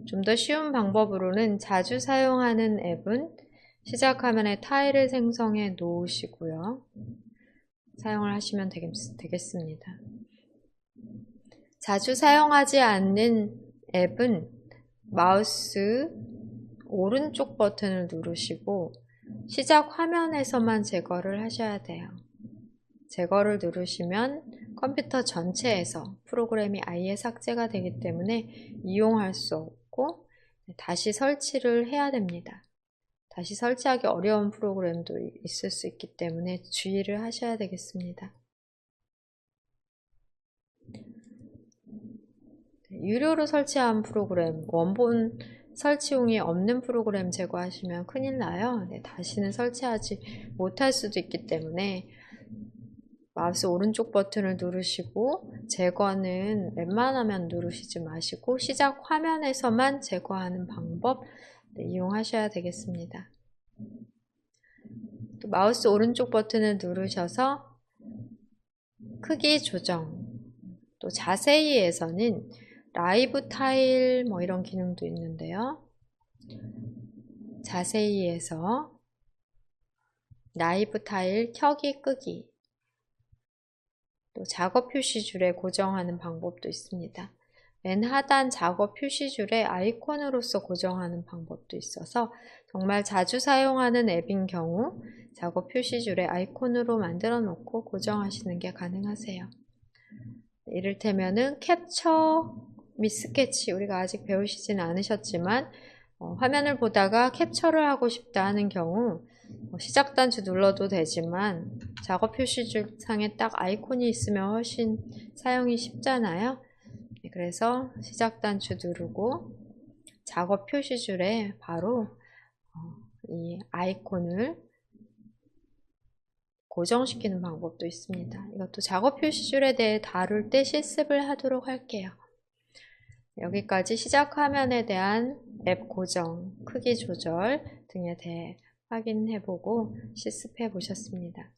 좀 더 쉬운 방법으로는 자주 사용하는 앱은 시작 화면에 타일을 생성해 놓으시고요. 사용을 하시면 되겠습니다. 자주 사용하지 않는 앱은 마우스 오른쪽 버튼을 누르시고 시작 화면에서만 제거를 하셔야 돼요. 제거를 누르시면 컴퓨터 전체에서 프로그램이 아예 삭제가 되기 때문에 이용할 수 없고 다시 설치를 해야 됩니다. 다시 설치하기 어려운 프로그램도 있을 수 있기 때문에 주의를 하셔야 되겠습니다. 유료로 설치한 프로그램, 원본 설치용이 없는 프로그램 제거하시면 큰일 나요. 네, 다시는 설치하지 못할 수도 있기 때문에 마우스 오른쪽 버튼을 누르시고 제거는 웬만하면 누르시지 마시고 시작 화면에서만 제거하는 방법 이용하셔야 되겠습니다. 또 마우스 오른쪽 버튼을 누르셔서 크기 조정, 또 자세히에서는 라이브 타일 이런 기능도 있는데요. 자세히에서 라이브 타일 켜기 끄기, 또 작업 표시줄에 고정하는 방법도 있습니다. 맨 하단 작업 표시줄에 아이콘으로서 고정하는 방법도 있어서 정말 자주 사용하는 앱인 경우 작업 표시줄에 아이콘으로 만들어 놓고 고정하시는 게 가능하세요. 이를테면은 캡처 및 스케치, 우리가 아직 배우시진 않으셨지만 화면을 보다가 캡처를 하고 싶다 하는 경우 시작 단추 눌러도 되지만 작업 표시줄 상에 딱 아이콘이 있으면 훨씬 사용이 쉽잖아요. 그래서 시작 단추 누르고 작업 표시줄에 바로 이 아이콘을 고정시키는 방법도 있습니다. 이것도 작업 표시줄에 대해 다룰 때 실습을 하도록 할게요. 여기까지 시작 화면에 대한 앱 고정, 크기 조절 등에 대해 확인해보고 실습해 보셨습니다.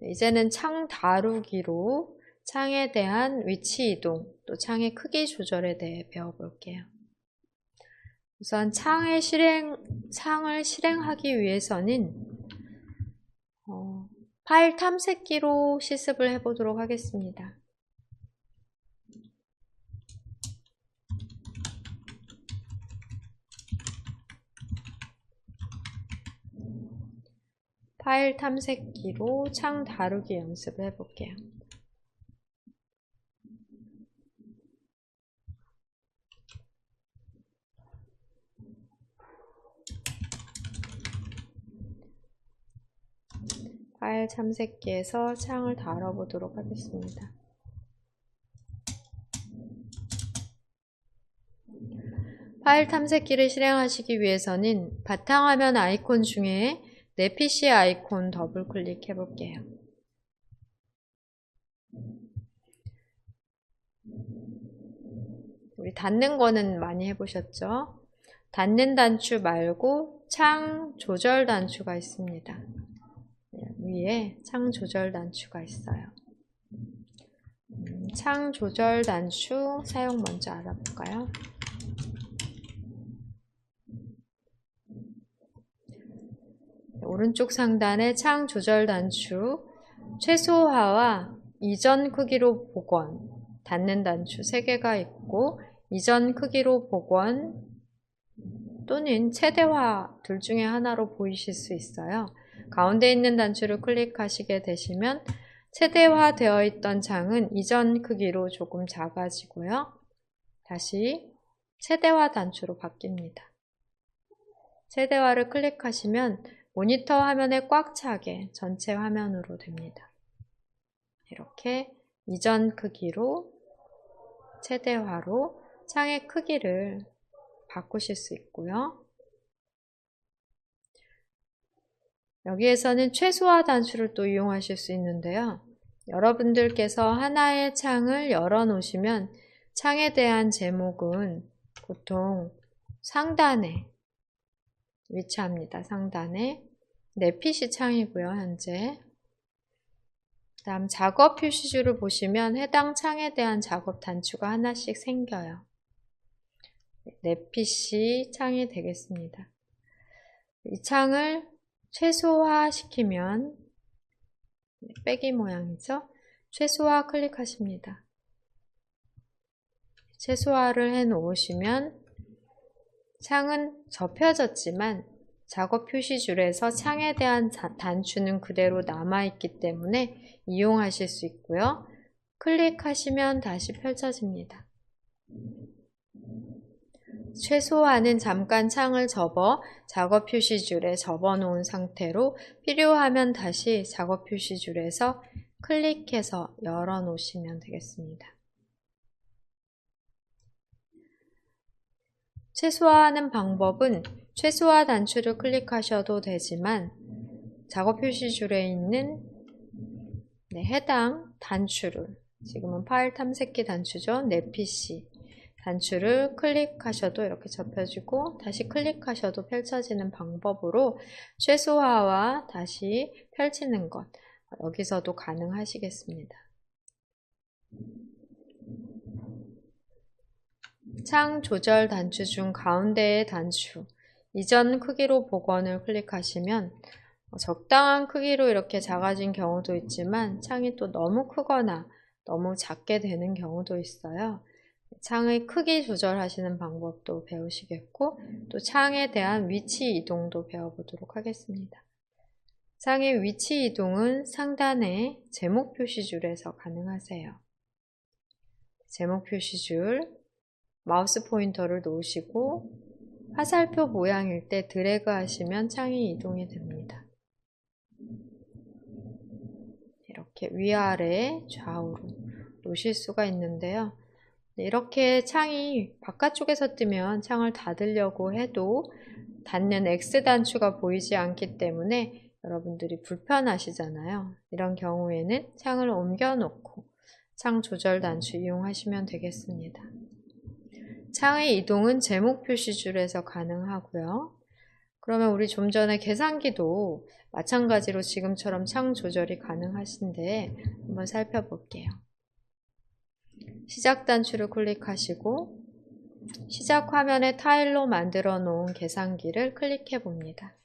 이제는 창 다루기로 창에 대한 위치 이동, 또 창의 크기 조절에 대해 배워볼게요. 우선 창을 실행하기 위해서는 파일 탐색기로 실습을 해보도록 하겠습니다. 파일 탐색기로 창 다루기 연습을 해볼게요. 파일 탐색기에서 창을 다뤄보도록 하겠습니다. 파일 탐색기를 실행하시기 위해서는 바탕화면 아이콘 중에 내 PC 아이콘 더블 클릭해 볼게요. 우리 닫는 거는 많이 해보셨죠? 닫는 단추 말고 창 조절 단추가 있습니다. 위에 창 조절 단추가 있어요. 창 조절 단추 사용 먼저 알아볼까요? 오른쪽 상단에 창 조절 단추 최소화와 이전 크기로 복원, 닫는 단추 3개가 있고 이전 크기로 복원 또는 최대화 둘 중에 하나로 보이실 수 있어요. 가운데 있는 단추를 클릭하시게 되시면 최대화 되어 있던 창은 이전 크기로 조금 작아지고요. 다시 최대화 단추로 바뀝니다. 최대화를 클릭하시면 모니터 화면에 꽉 차게 전체 화면으로 됩니다. 이렇게 이전 크기로 최대화로 창의 크기를 바꾸실 수 있고요. 여기에서는 최소화 단추를 또 이용하실 수 있는데요. 여러분들께서 하나의 창을 열어 놓으시면 창에 대한 제목은 보통 상단에 위치합니다. 상단에 내 PC 창이고요. 현재 다음 작업 표시줄을 보시면 해당 창에 대한 작업 단추가 하나씩 생겨요. 내 PC 창이 되겠습니다. 이 창을 최소화 시키면 빼기 모양이죠. 최소화 클릭하십니다. 최소화를 해 놓으시면 창은 접혀졌지만 작업 표시줄에서 창에 대한 단추는 그대로 남아있기 때문에 이용하실 수 있고요. 클릭하시면 다시 펼쳐집니다. 최소화는 잠깐 창을 접어 작업 표시줄에 접어 놓은 상태로 필요하면 다시 작업 표시줄에서 클릭해서 열어 놓으시면 되겠습니다. 최소화하는 방법은 최소화 단추를 클릭하셔도 되지만 작업 표시줄에 있는 해당 단추를, 지금은 파일 탐색기 단추죠. 내 PC 단추를 클릭하셔도 이렇게 접혀지고 다시 클릭하셔도 펼쳐지는 방법으로 최소화와 다시 펼치는 것, 여기서도 가능하시겠습니다. 창 조절 단추 중 가운데의 단추 이전 크기로 복원을 클릭하시면 적당한 크기로 이렇게 작아진 경우도 있지만 창이 또 너무 크거나 너무 작게 되는 경우도 있어요. 창의 크기 조절하시는 방법도 배우시겠고 또 창에 대한 위치 이동도 배워보도록 하겠습니다. 창의 위치 이동은 상단의 제목 표시줄에서 가능하세요. 제목 표시줄 마우스 포인터를 놓으시고 화살표 모양일 때 드래그 하시면 창이 이동이 됩니다. 이렇게 위아래 좌우로 놓으실 수가 있는데요. 이렇게 창이 바깥쪽에서 뜨면 창을 닫으려고 해도 닫는 X 단추가 보이지 않기 때문에 여러분들이 불편하시잖아요. 이런 경우에는 창을 옮겨 놓고 창 조절 단추 이용하시면 되겠습니다. 창의 이동은 제목 표시줄에서 가능하고요. 그러면 우리 좀 전에 계산기도 마찬가지로 지금처럼 창 조절이 가능하신데 한번 살펴볼게요. 시작 단추를 클릭하시고 시작 화면에 타일로 만들어 놓은 계산기를 클릭해 봅니다.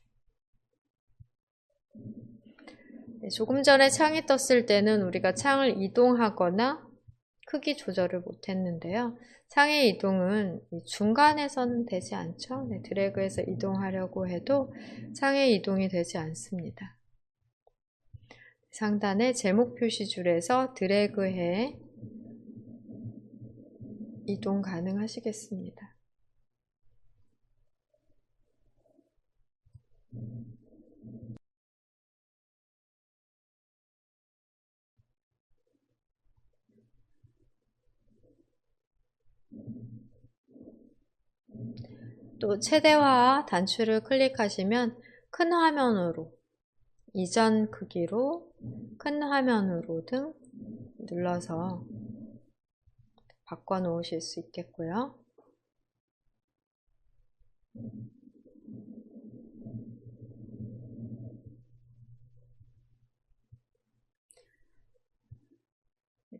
조금 전에 창이 떴을 때는 우리가 창을 이동하거나 크기 조절을 못했는데요. 창의 이동은 중간에서는 되지 않죠. 드래그해서 이동하려고 해도 창의 이동이 되지 않습니다. 상단의 제목 표시줄에서 드래그해 이동 가능하시겠습니다. 또 최대화 단추를 클릭하시면 큰 화면으로, 이전 크기로, 큰 화면으로 등 눌러서 바꿔 놓으실 수 있겠고요.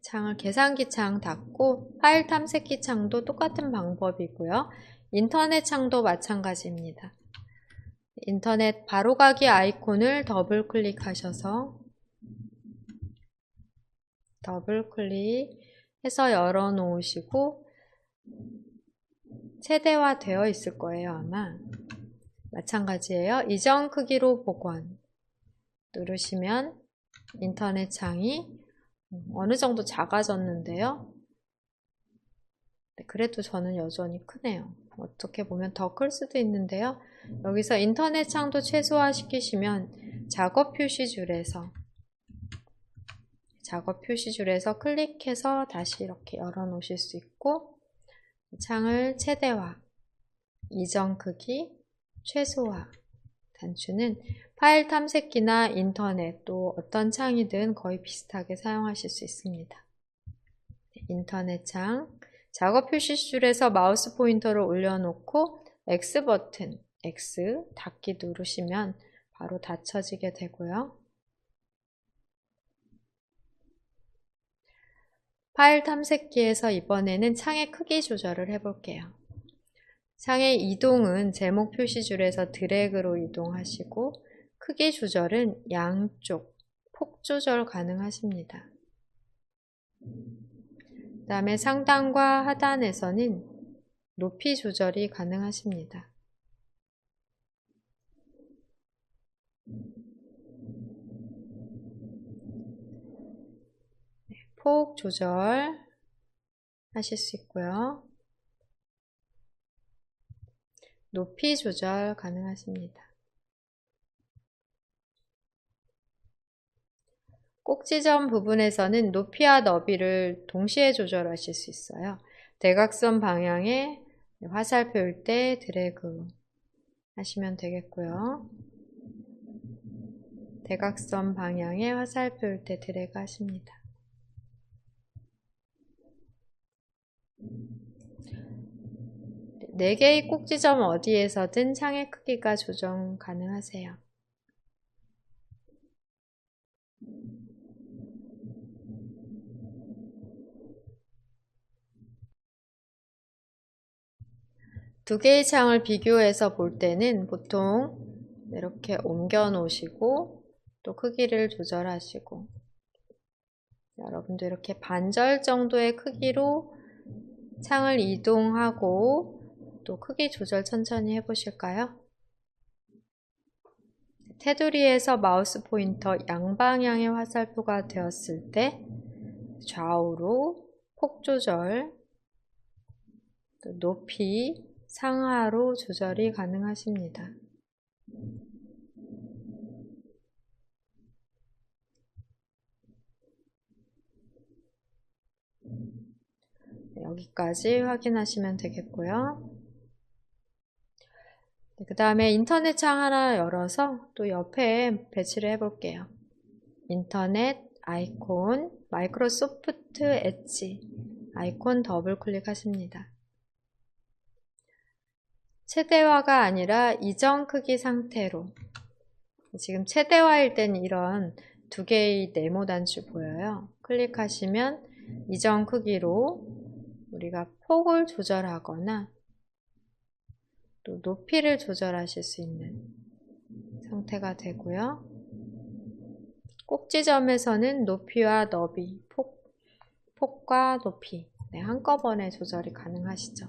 창을 계산기 창 닫고 파일 탐색기 창도 똑같은 방법이고요. 인터넷 창도 마찬가지입니다. 인터넷 바로가기 아이콘을 더블 클릭하셔서 더블 클릭해서 열어 놓으시고 최대화 되어 있을 거예요. 아마 마찬가지예요. 이전 크기로 복원 누르시면 인터넷 창이 어느 정도 작아졌는데요. 그래도 저는 여전히 크네요. 어떻게 보면 더 클 수도 있는데요. 여기서 인터넷 창도 최소화 시키시면 작업 표시줄에서 클릭해서 다시 이렇게 열어 놓으실 수 있고, 창을 최대화, 이전 크기, 최소화 단추는 파일 탐색기나 인터넷 또 어떤 창이든 거의 비슷하게 사용하실 수 있습니다. 인터넷 창, 작업 표시줄에서 마우스 포인터를 올려놓고 X 버튼, X 닫기 누르시면 바로 닫혀지게 되고요. 파일 탐색기에서 이번에는 창의 크기 조절을 해볼게요. 창의 이동은 제목 표시줄에서 드래그로 이동하시고 크기 조절은 양쪽 폭 조절 가능하십니다. 그 다음에 상단과 하단에서는 높이 조절이 가능하십니다. 폭 조절 하실 수 있고요. 높이 조절 가능하십니다. 꼭지점 부분에서는 높이와 너비를 동시에 조절하실 수 있어요. 대각선 방향에 화살표일 때 드래그 하시면 되겠고요. 대각선 방향에 화살표일 때 드래그 하십니다. 네 개의 꼭지점 어디에서든 창의 크기가 조정 가능하세요. 두 개의 창을 비교해서 볼 때는 보통 이렇게 옮겨 놓으시고 또 크기를 조절하시고, 여러분도 이렇게 반절 정도의 크기로 창을 이동하고 또 크기 조절 천천히 해보실까요? 테두리에서 마우스 포인터 양방향의 화살표가 되었을 때 좌우로 폭 조절, 또 높이, 상하로 조절이 가능하십니다. 여기까지 확인하시면 되겠고요. 그 다음에 인터넷 창 하나 열어서 또 옆에 배치를 해볼게요. 인터넷 아이콘, 마이크로소프트 엣지 아이콘 더블 클릭하십니다. 최대화가 아니라 이전 크기 상태로, 지금 최대화일 때는 이런 두 개의 네모 단추 보여요. 클릭하시면 이전 크기로 우리가 폭을 조절하거나 또 높이를 조절하실 수 있는 상태가 되고요. 꼭지점에서는 높이와 너비, 폭과 높이 한꺼번에 조절이 가능하시죠.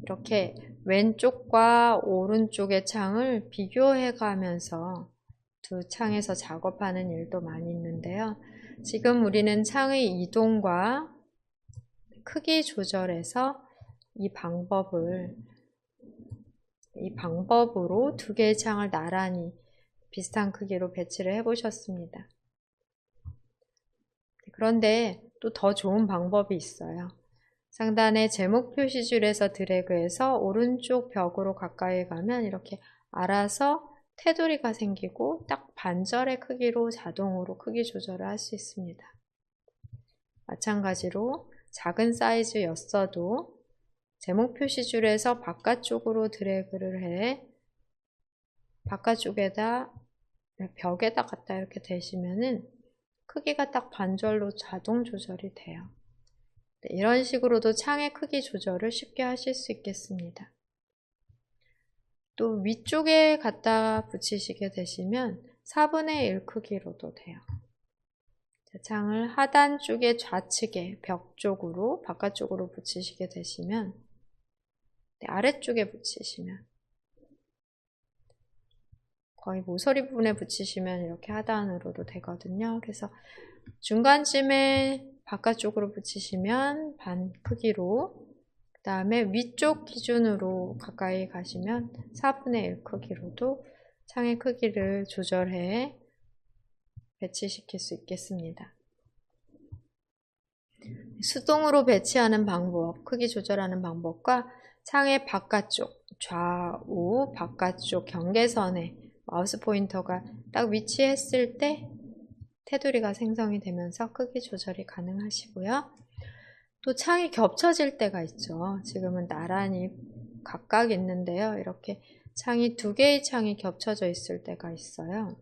이렇게 왼쪽과 오른쪽의 창을 비교해 가면서 두 창에서 작업하는 일도 많이 있는데요. 지금 우리는 창의 이동과 크기 조절해서 이 방법으로 두 개의 창을 나란히 비슷한 크기로 배치를 해 보셨습니다. 그런데 또 더 좋은 방법이 있어요. 상단의 제목 표시줄에서 드래그해서 오른쪽 벽으로 가까이 가면 이렇게 알아서 테두리가 생기고 딱 반절의 크기로 자동으로 크기 조절을 할 수 있습니다. 마찬가지로 작은 사이즈였어도 제목 표시줄에서 바깥쪽으로 드래그를 해 바깥쪽에다 벽에다 갖다 이렇게 대시면은 크기가 딱 반절로 자동 조절이 돼요. 네, 이런 식으로도 창의 크기 조절을 쉽게 하실 수 있겠습니다. 또 위쪽에 갖다 붙이시게 되시면 4분의 1 크기로도 돼요. 창을 하단 쪽에 좌측에 벽 쪽으로 바깥쪽으로 붙이시게 되시면 네, 아래쪽에 붙이시면 거의 모서리 부분에 붙이시면 이렇게 하단으로도 되거든요. 그래서 중간쯤에 바깥쪽으로 붙이시면 반 크기로, 그 다음에 위쪽 기준으로 가까이 가시면 4분의 1 크기로도 창의 크기를 조절해 배치시킬 수 있겠습니다. 수동으로 배치하는 방법, 크기 조절하는 방법과 창의 바깥쪽, 좌우 바깥쪽 경계선에 마우스 포인터가 딱 위치했을 때 테두리가 생성이 되면서 크기 조절이 가능하시고요. 또 창이 겹쳐질 때가 있죠. 지금은 나란히 각각 있는데요. 이렇게 창이 두 개의 창이 겹쳐져 있을 때가 있어요.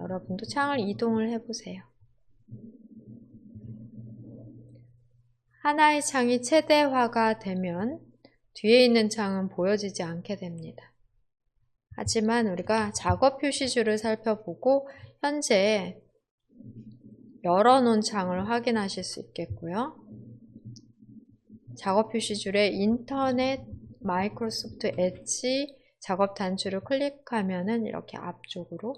여러분도 창을 이동을 해보세요. 하나의 창이 최대화가 되면 뒤에 있는 창은 보여지지 않게 됩니다. 하지만 우리가 작업 표시줄을 살펴보고 현재 열어놓은 창을 확인하실 수 있겠고요. 작업 표시줄에 인터넷 마이크로소프트 엣지 작업 단추를 클릭하면은 이렇게 앞쪽으로,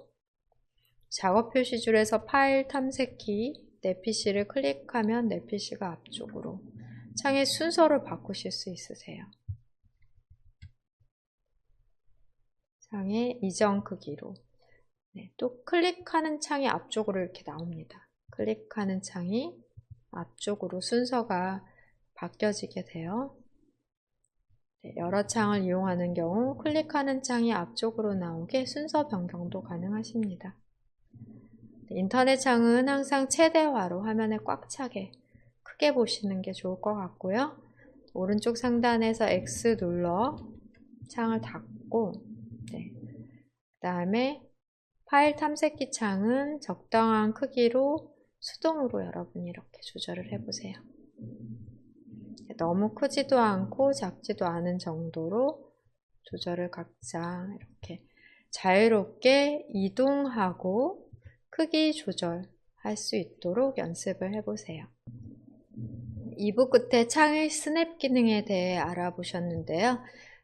작업 표시줄에서 파일 탐색키 내 PC를 클릭하면 내 PC가 앞쪽으로, 창의 순서를 바꾸실 수 있으세요. 창의 이전 크기로. 네, 또 클릭하는 창이 앞쪽으로 이렇게 나옵니다. 클릭하는 창이 앞쪽으로 순서가 바뀌어지게 돼요. 네, 여러 창을 이용하는 경우 클릭하는 창이 앞쪽으로 나오게 순서 변경도 가능하십니다. 네, 인터넷 창은 항상 최대화로 화면에 꽉 차게 크게 보시는 게 좋을 것 같고요. 오른쪽 상단에서 X 눌러 창을 닫고, 네, 그 다음에 파일 탐색기 창은 적당한 크기로 수동으로 여러분이 이렇게 조절을 해보세요. 너무 크지도 않고 작지도 않은 정도로 조절을 각자 이렇게 자유롭게 이동하고 크기 조절할 수 있도록 연습을 해보세요. 2부 끝에 창의 스냅 기능에 대해 알아보셨는데요.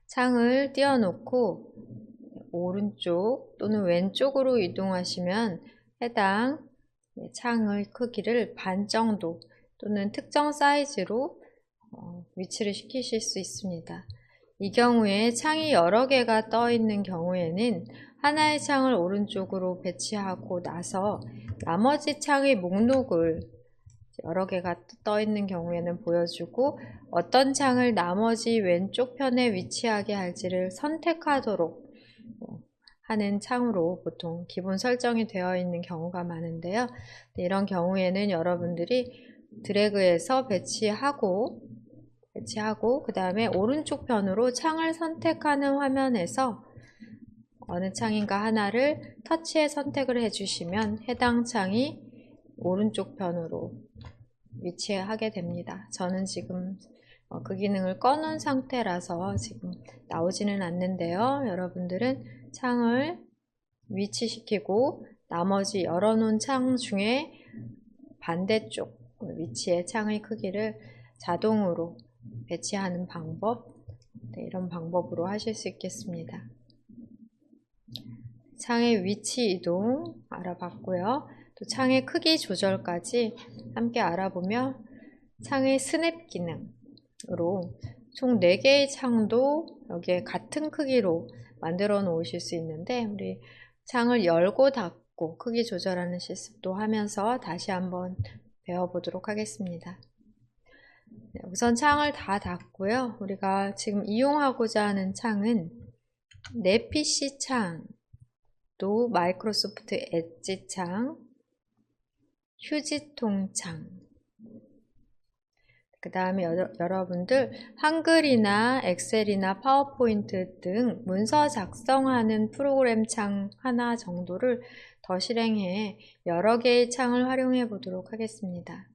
창을 띄워놓고 오른쪽 또는 왼쪽으로 이동하시면 해당 창의 크기를 반 정도 또는 특정 사이즈로 위치를 시키실 수 있습니다. 이 경우에 창이 여러 개가 떠 있는 경우에는 하나의 창을 오른쪽으로 배치하고 나서 나머지 창의 목록을 여러 개가 떠 있는 경우에는 보여주고, 어떤 창을 나머지 왼쪽 편에 위치하게 할지를 선택하도록 하는 창으로 보통 기본 설정이 되어 있는 경우가 많은데요. 이런 경우에는 여러분들이 드래그해서 배치하고 그 다음에 오른쪽 편으로 창을 선택하는 화면에서 어느 창인가 하나를 터치해 선택을 해주시면 해당 창이 오른쪽 편으로 위치하게 됩니다. 저는 지금 그 기능을 꺼놓은 상태라서 지금 나오지는 않는데요. 여러분들은 창을 위치시키고 나머지 열어놓은 창 중에 반대쪽 위치의 창의 크기를 자동으로 배치하는 방법, 네, 이런 방법으로 하실 수 있겠습니다. 창의 위치 이동 알아봤고요. 또 창의 크기 조절까지 함께 알아보며 창의 스냅 기능으로 총 4개의 창도 여기에 같은 크기로 만들어 놓으실 수 있는데, 우리 창을 열고 닫고 크기 조절하는 실습도 하면서 다시 한번 배워보도록 하겠습니다. 네, 우선 창을 다 닫고요. 우리가 지금 이용하고자 하는 창은 내 PC 창, 또 마이크로소프트 엣지 창, 휴지통 창, 그 다음에 여러분들 한글이나 엑셀이나 파워포인트 등 문서 작성하는 프로그램 창 하나 정도를 더 실행해 여러 개의 창을 활용해 보도록 하겠습니다.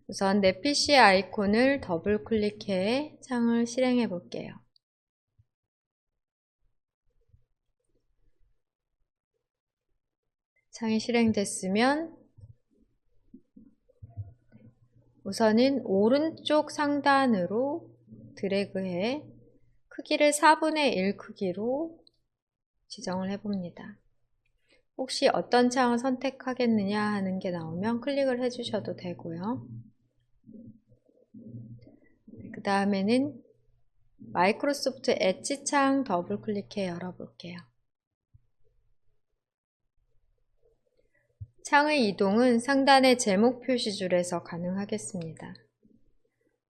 우선 내 PC 아이콘을 더블 클릭해 창을 실행해 볼게요. 창이 실행됐으면 우선은 오른쪽 상단으로 드래그해 크기를 4분의 1 크기로 지정을 해봅니다. 혹시 어떤 창을 선택하겠느냐 하는 게 나오면 클릭을 해주셔도 되고요. 그 다음에는 마이크로소프트 엣지 창 더블 클릭해 열어볼게요. 창의 이동은 상단의 제목 표시줄에서 가능하겠습니다.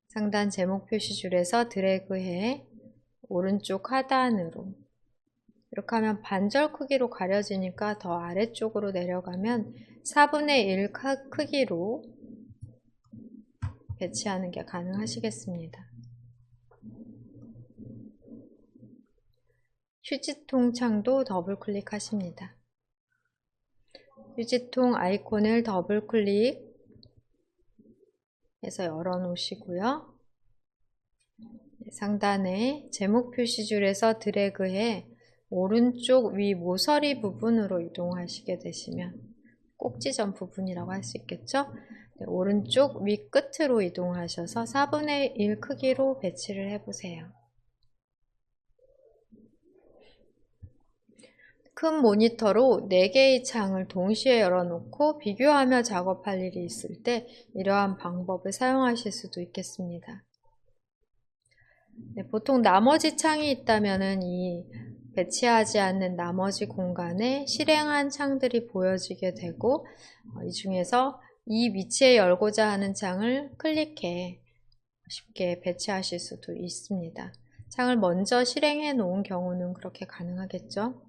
상단 제목 표시줄에서 드래그해 오른쪽 하단으로, 이렇게 하면 반절 크기로 가려지니까 더 아래쪽으로 내려가면 4분의 1 크기로 배치하는 게 가능하시겠습니다. 휴지통 창도 더블 클릭하십니다. 휴지통 아이콘을 더블 클릭해서 열어 놓으시고요. 상단에 제목 표시줄에서 드래그해 오른쪽 위 모서리 부분으로 이동하시게 되시면 꼭지점 부분이라고 할 수 있겠죠? 네, 오른쪽 위 끝으로 이동하셔서 4분의 1 크기로 배치를 해보세요. 큰 모니터로 4개의 창을 동시에 열어놓고 비교하며 작업할 일이 있을 때 이러한 방법을 사용하실 수도 있겠습니다. 네, 보통 나머지 창이 있다면 이 배치하지 않는 나머지 공간에 실행한 창들이 보여지게 되고 이 중에서 이 위치에 열고자 하는 창을 클릭해 쉽게 배치하실 수도 있습니다. 창을 먼저 실행해 놓은 경우는 그렇게 가능하겠죠.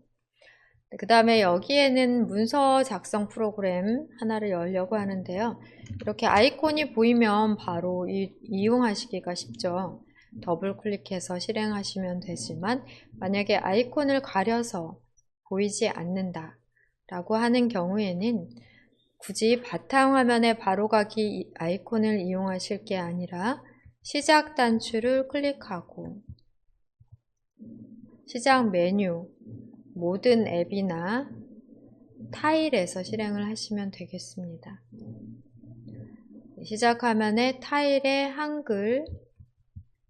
그 다음에 여기에는 문서 작성 프로그램 하나를 열려고 하는데요. 이렇게 아이콘이 보이면 바로 이용하시기가 쉽죠. 더블 클릭해서 실행하시면 되지만 만약에 아이콘을 가려서 보이지 않는다 라고 하는 경우에는 굳이 바탕화면에 바로가기 아이콘을 이용하실 게 아니라 시작 단추를 클릭하고 시작 메뉴 모든 앱이나 타일에서 실행을 하시면 되겠습니다. 시작 화면에 타일에 한글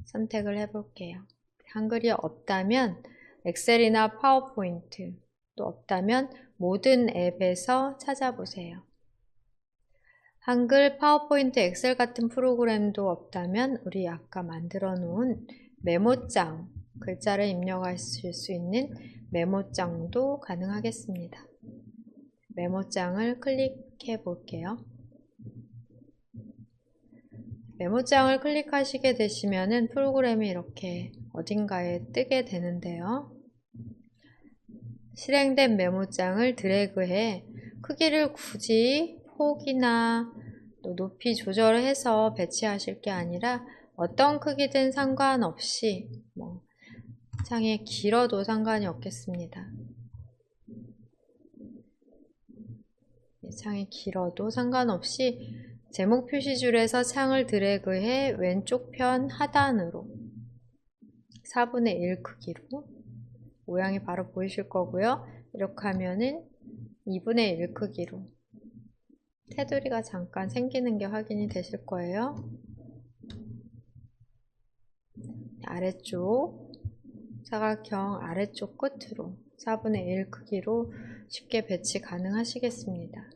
선택을 해볼게요. 한글이 없다면 엑셀이나 파워포인트, 또 없다면 모든 앱에서 찾아보세요. 한글, 파워포인트, 엑셀 같은 프로그램도 없다면 우리 아까 만들어 놓은 메모장, 글자를 입력하실 수 있는 메모장도 가능하겠습니다. 메모장을 클릭해 볼게요. 메모장을 클릭하시게 되시면은 프로그램이 이렇게 어딘가에 뜨게 되는데요. 실행된 메모장을 드래그해 크기를 굳이 폭이나 또 높이 조절해서 배치하실 게 아니라 어떤 크기든 상관없이 창이 길어도 상관이 없겠습니다. 창이 길어도 상관없이 제목 표시줄에서 창을 드래그해 왼쪽 편 하단으로 4분의 1 크기로 모양이 바로 보이실 거고요. 이렇게 하면은 2분의 1 크기로 테두리가 잠깐 생기는 게 확인이 되실 거예요. 아래쪽 사각형 아래쪽 끝으로 4분의 1 크기로 쉽게 배치 가능하시겠습니다.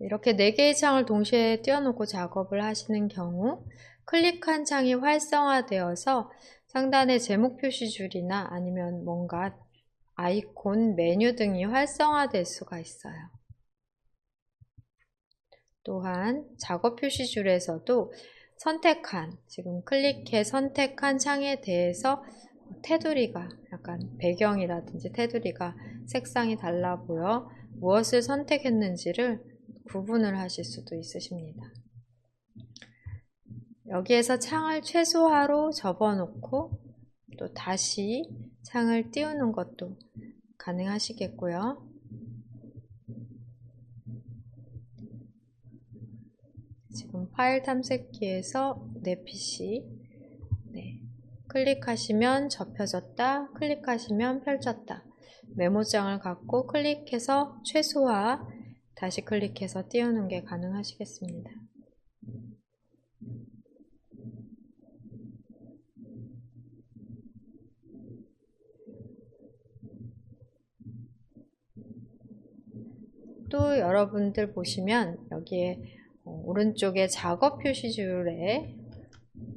이렇게 4개의 창을 동시에 띄워놓고 작업을 하시는 경우 클릭한 창이 활성화되어서 상단의 제목 표시줄이나 아니면 뭔가 아이콘, 메뉴 등이 활성화될 수가 있어요. 또한 작업 표시줄에서도 선택한, 지금 클릭해 선택한 창에 대해서 테두리가 약간 배경이라든지 테두리가 색상이 달라 보여 무엇을 선택했는지를 구분을 하실 수도 있으십니다. 여기에서 창을 최소화로 접어놓고 또 다시 창을 띄우는 것도 가능하시겠고요. 지금 파일 탐색기에서 내 PC 클릭하시면 접혀졌다, 클릭하시면 펼쳤다. 메모장을 갖고 클릭해서 최소화, 다시 클릭해서 띄우는 게 가능하시겠습니다. 또 여러분들 보시면 여기에 오른쪽에 작업 표시줄에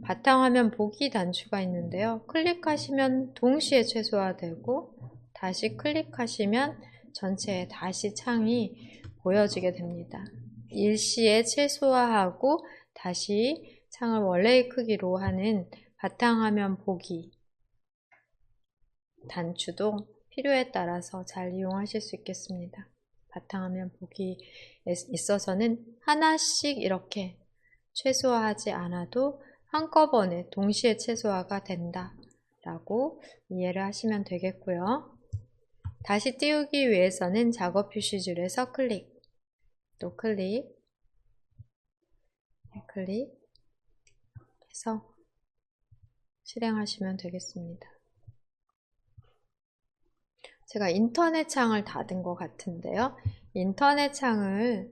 바탕화면 보기 단추가 있는데요. 클릭하시면 동시에 최소화되고 다시 클릭하시면 전체에 다시 창이 보여지게 됩니다. 일시에 최소화하고 다시 창을 원래의 크기로 하는 바탕화면 보기 단추도 필요에 따라서 잘 이용하실 수 있겠습니다. 바탕화면 보기에 있어서는 하나씩 이렇게 최소화하지 않아도 한꺼번에 동시에 최소화가 된다 라고 이해를 하시면 되겠고요. 다시 띄우기 위해서는 작업 표시줄에서 클릭, 또 클릭 해서 실행하시면 되겠습니다. 제가 인터넷 창을 닫은 것 같은데요. 인터넷 창을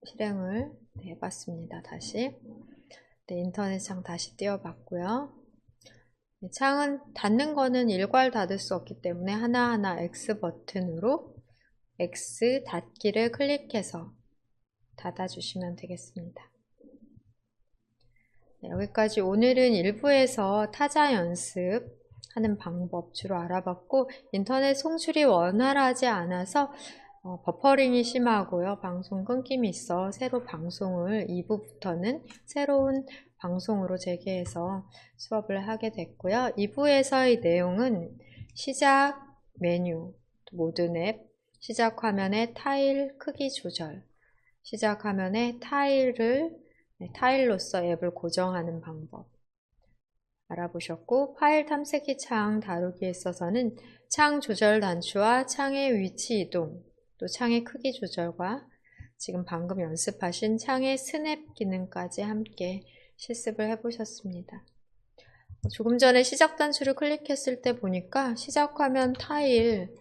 실행을 해봤습니다. 다시 인터넷 창 다시 띄워봤고요. 창은 닫는 거는 일괄 닫을 수 없기 때문에 하나하나 X 버튼으로 X 닫기를 클릭해서 닫아주시면 되겠습니다. 여기까지 오늘은 일부에서 타자 연습하는 방법 주로 알아봤고, 인터넷 송출이 원활하지 않아서 버퍼링이 심하고요. 방송 끊김이 있어 새로 방송을 2부부터는 새로운 방송으로 재개해서 수업을 하게 됐고요. 2부에서의 내용은 시작 메뉴, 모든 앱, 시작 화면의 타일 크기 조절, 시작 화면의 타일로서 앱을 고정하는 방법 알아보셨고, 파일 탐색기 창 다루기에 있어서는 창 조절 단추와 창의 위치 이동, 또 창의 크기 조절과 지금 방금 연습하신 창의 스냅 기능까지 함께 실습을 해보셨습니다. 조금 전에 시작 단추를 클릭했을 때 보니까 시작 화면 타일,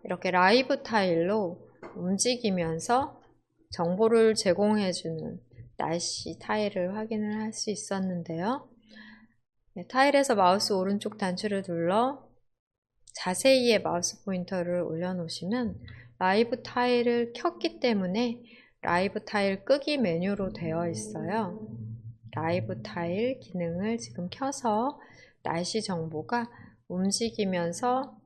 이렇게 라이브 타일로 움직이면서 정보를 제공해주는 날씨 타일을 확인을 할 수 있었는데요. 타일에서 마우스 오른쪽 단추를 눌러 자세히의 마우스 포인터를 올려놓으시면 라이브 타일을 켰기 때문에 라이브 타일 끄기 메뉴로 되어 있어요. 라이브 타일 기능을 지금 켜서 날씨 정보가 움직이면서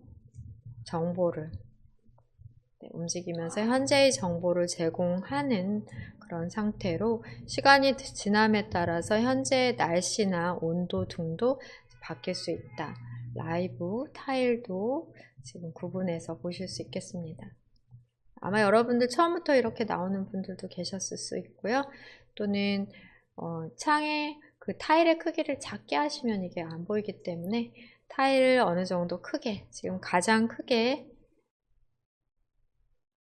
현재의 정보를 제공하는 그런 상태로 시간이 지남에 따라서 현재의 날씨나 온도 등도 바뀔 수 있다. 라이브 타일도 지금 구분해서 보실 수 있겠습니다. 아마 여러분들 처음부터 이렇게 나오는 분들도 계셨을 수 있고요. 또는 창에 그 타일의 크기를 작게 하시면 이게 안 보이기 때문에 타일을 어느 정도 크게, 지금 가장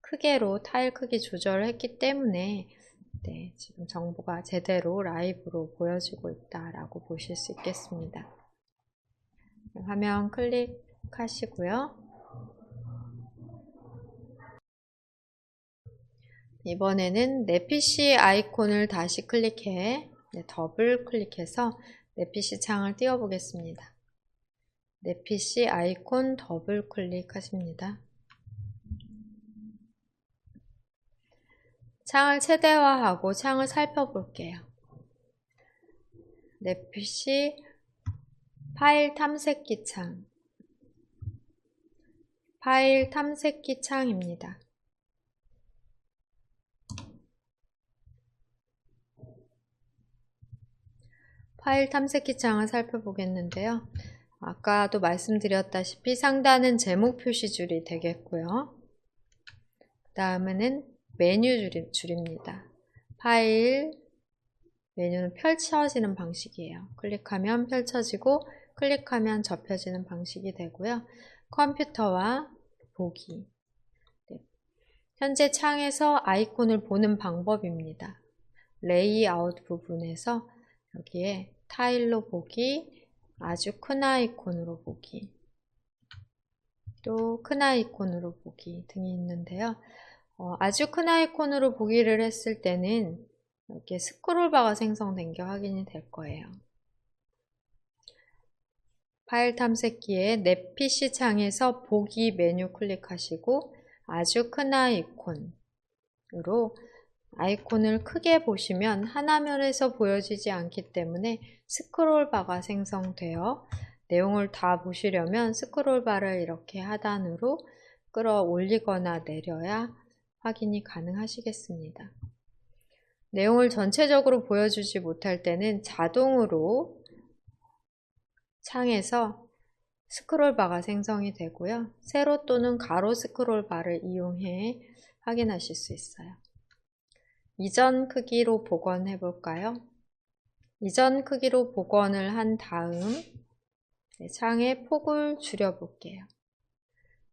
크게로 타일 크기 조절을 했기 때문에 지금 정보가 제대로 라이브로 보여지고 있다라고 보실 수 있겠습니다. 화면 클릭하시고요. 이번에는 내 PC 아이콘을 다시 더블 클릭해서 내 PC 창을 띄워 보겠습니다. 내 PC 아이콘 더블 클릭하십니다. 창을 최대화하고 창을 살펴볼게요. 내 PC 파일 탐색기 창, 파일 탐색기 창입니다. 파일 탐색기 창을 살펴보겠는데요. 아까도 말씀드렸다시피 상단은 제목 표시줄이 되겠고요. 그 다음에는 메뉴 줄입니다. 파일, 메뉴는 펼쳐지는 방식이에요. 클릭하면 펼쳐지고 클릭하면 접혀지는 방식이 되고요. 컴퓨터와 보기. 현재 창에서 아이콘을 보는 방법입니다. 레이아웃 부분에서 여기에 타일로 보기, 아주 큰 아이콘으로 보기, 또 큰 아이콘으로 보기 등이 있는데요. 아주 큰 아이콘으로 보기를 했을 때는 이렇게 스크롤바가 생성된 게 확인이 될 거예요. 파일 탐색기에 내 PC 창에서 보기 메뉴 클릭하시고 아주 큰 아이콘으로 아이콘을 크게 보시면 하나면에서 보여지지 않기 때문에 스크롤바가 생성되어 내용을 다 보시려면 스크롤바를 이렇게 하단으로 끌어올리거나 내려야 확인이 가능하시겠습니다. 내용을 전체적으로 보여주지 못할 때는 자동으로 창에서 스크롤바가 생성이 되고요. 세로 또는 가로 스크롤바를 이용해 확인하실 수 있어요. 이전 크기로 복원해 볼까요? 이전 크기로 복원을 한 다음 창의 폭을 줄여 볼게요.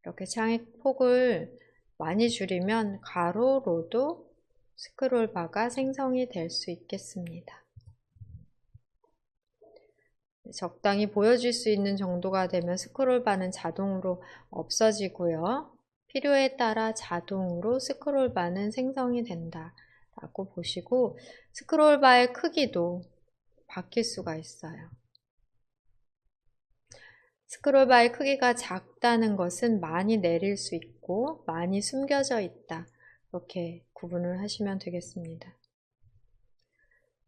이렇게 창의 폭을 많이 줄이면 가로로도 스크롤바가 생성이 될 수 있겠습니다. 적당히 보여줄 수 있는 정도가 되면 스크롤바는 자동으로 없어지고요. 필요에 따라 자동으로 스크롤바는 생성이 된다 라고 보시고 스크롤바의 크기도 바뀔 수가 있어요. 스크롤바의 크기가 작다는 것은 많이 내릴 수 있고 많이 숨겨져 있다. 이렇게 구분을 하시면 되겠습니다.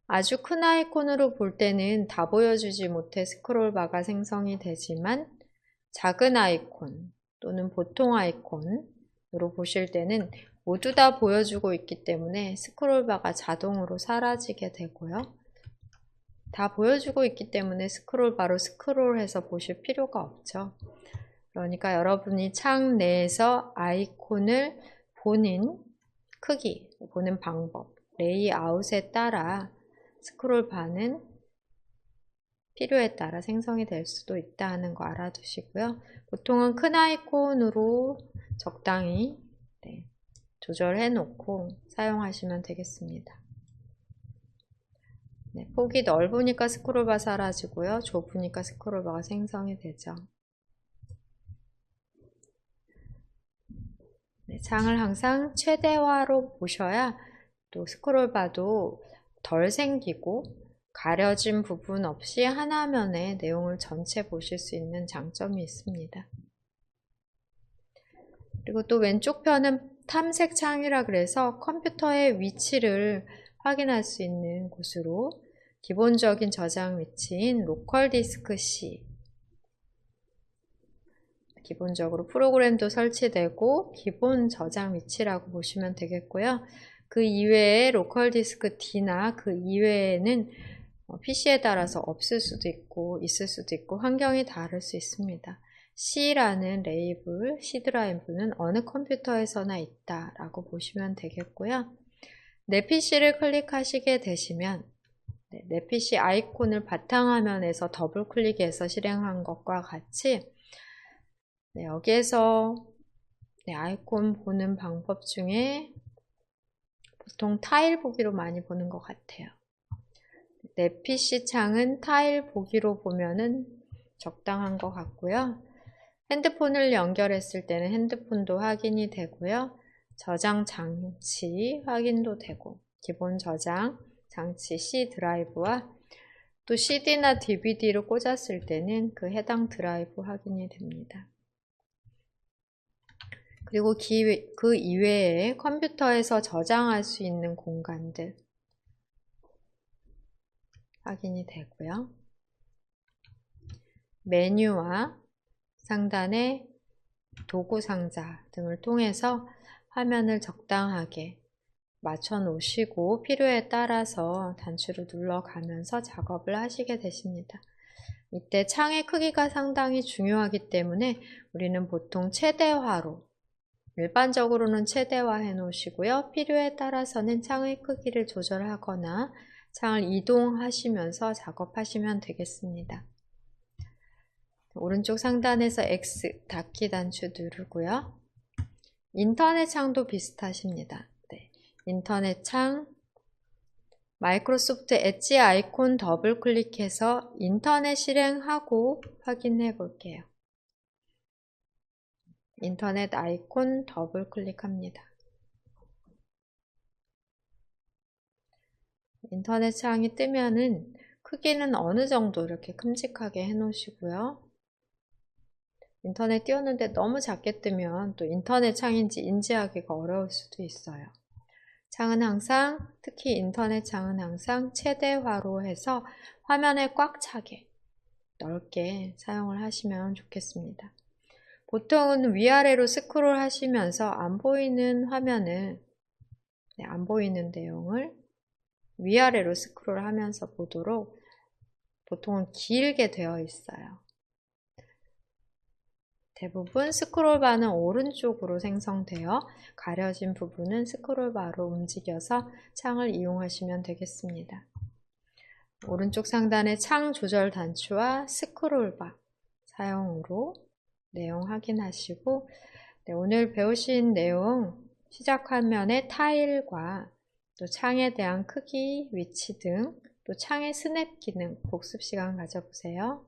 아주 큰 아이콘으로 볼 때는 다 보여주지 못해 스크롤바가 생성이 되지만 작은 아이콘 또는 보통 아이콘으로 보실 때는 모두 다 보여주고 있기 때문에 스크롤바가 자동으로 사라지게 되고요. 다 보여주고 있기 때문에 스크롤바로 스크롤해서 보실 필요가 없죠. 그러니까 여러분이 창 내에서 아이콘을 보는 크기, 보는 방법, 레이아웃에 따라 스크롤바는 필요에 따라 생성이 될 수도 있다 하는 거 알아두시고요. 보통은 큰 아이콘으로 적당히 조절해 놓고 사용하시면 되겠습니다. 폭이 넓으니까 스크롤바 사라지고요. 좁으니까 스크롤바가 생성이 되죠. 창을 항상 최대화로 보셔야 또 스크롤바도 덜 생기고 가려진 부분 없이 하나면에 내용을 전체 보실 수 있는 장점이 있습니다. 그리고 또 왼쪽 편은 탐색 창이라 그래서 컴퓨터의 위치를 확인할 수 있는 곳으로 기본적인 저장 위치인 로컬 디스크 C, 기본적으로 프로그램도 설치되고 기본 저장 위치라고 보시면 되겠고요. 그 이외에 로컬 디스크 D나 그 이외에는 PC에 따라서 없을 수도 있고 있을 수도 있고 환경이 다를 수 있습니다. C라는 레이블, C 드라이브는 어느 컴퓨터에서나 있다라고 보시면 되겠고요. 내 PC를 클릭하시게 되시면 내 PC 아이콘을 바탕화면에서 더블 클릭해서 실행한 것과 같이 여기에서 아이콘 보는 방법 중에 보통 타일 보기로 많이 보는 것 같아요. 내 PC 창은 타일 보기로 보면은 적당한 것 같고요. 핸드폰을 연결했을 때는 핸드폰도 확인이 되고요. 저장 장치 확인도 되고 기본 저장 장치 C 드라이브와 또 CD나 DVD를 꽂았을 때는 그 해당 드라이브 확인이 됩니다. 그리고 그 이외에 컴퓨터에서 저장할 수 있는 공간들 확인이 되고요. 메뉴와 상단의 도구 상자 등을 통해서 화면을 적당하게 맞춰 놓으시고 필요에 따라서 단추를 눌러가면서 작업을 하시게 되십니다. 이때 창의 크기가 상당히 중요하기 때문에 우리는 보통 최대화로, 일반적으로는 최대화해 놓으시고요. 필요에 따라서는 창의 크기를 조절하거나 창을 이동하시면서 작업하시면 되겠습니다. 오른쪽 상단에서 X 닫기 단추 누르고요. 인터넷 창도 비슷하십니다. 네. 인터넷 창, 마이크로소프트 엣지 아이콘 더블 클릭해서 인터넷 실행하고 확인해 볼게요. 인터넷 아이콘 더블 클릭합니다. 인터넷 창이 뜨면은 크기는 어느 정도 이렇게 큼직하게 해 놓으시고요. 인터넷 띄웠는데 너무 작게 뜨면 또 인터넷 창인지 인지하기가 어려울 수도 있어요. 창은 항상, 특히 인터넷 창은 항상 최대화로 해서 화면에 꽉 차게 넓게 사용을 하시면 좋겠습니다. 보통은 위아래로 스크롤 하시면서 안 보이는 화면을, 안 보이는 내용을 위아래로 스크롤 하면서 보도록 보통은 길게 되어 있어요. 대부분 스크롤바는 오른쪽으로 생성되어 가려진 부분은 스크롤바로 움직여서 창을 이용하시면 되겠습니다. 오른쪽 상단의 창 조절 단추와 스크롤바 사용으로 내용 확인하시고, 네, 오늘 배우신 내용 시작 화면의 타일과 또 창에 대한 크기, 위치 등 또 창의 스냅 기능 복습 시간 가져보세요.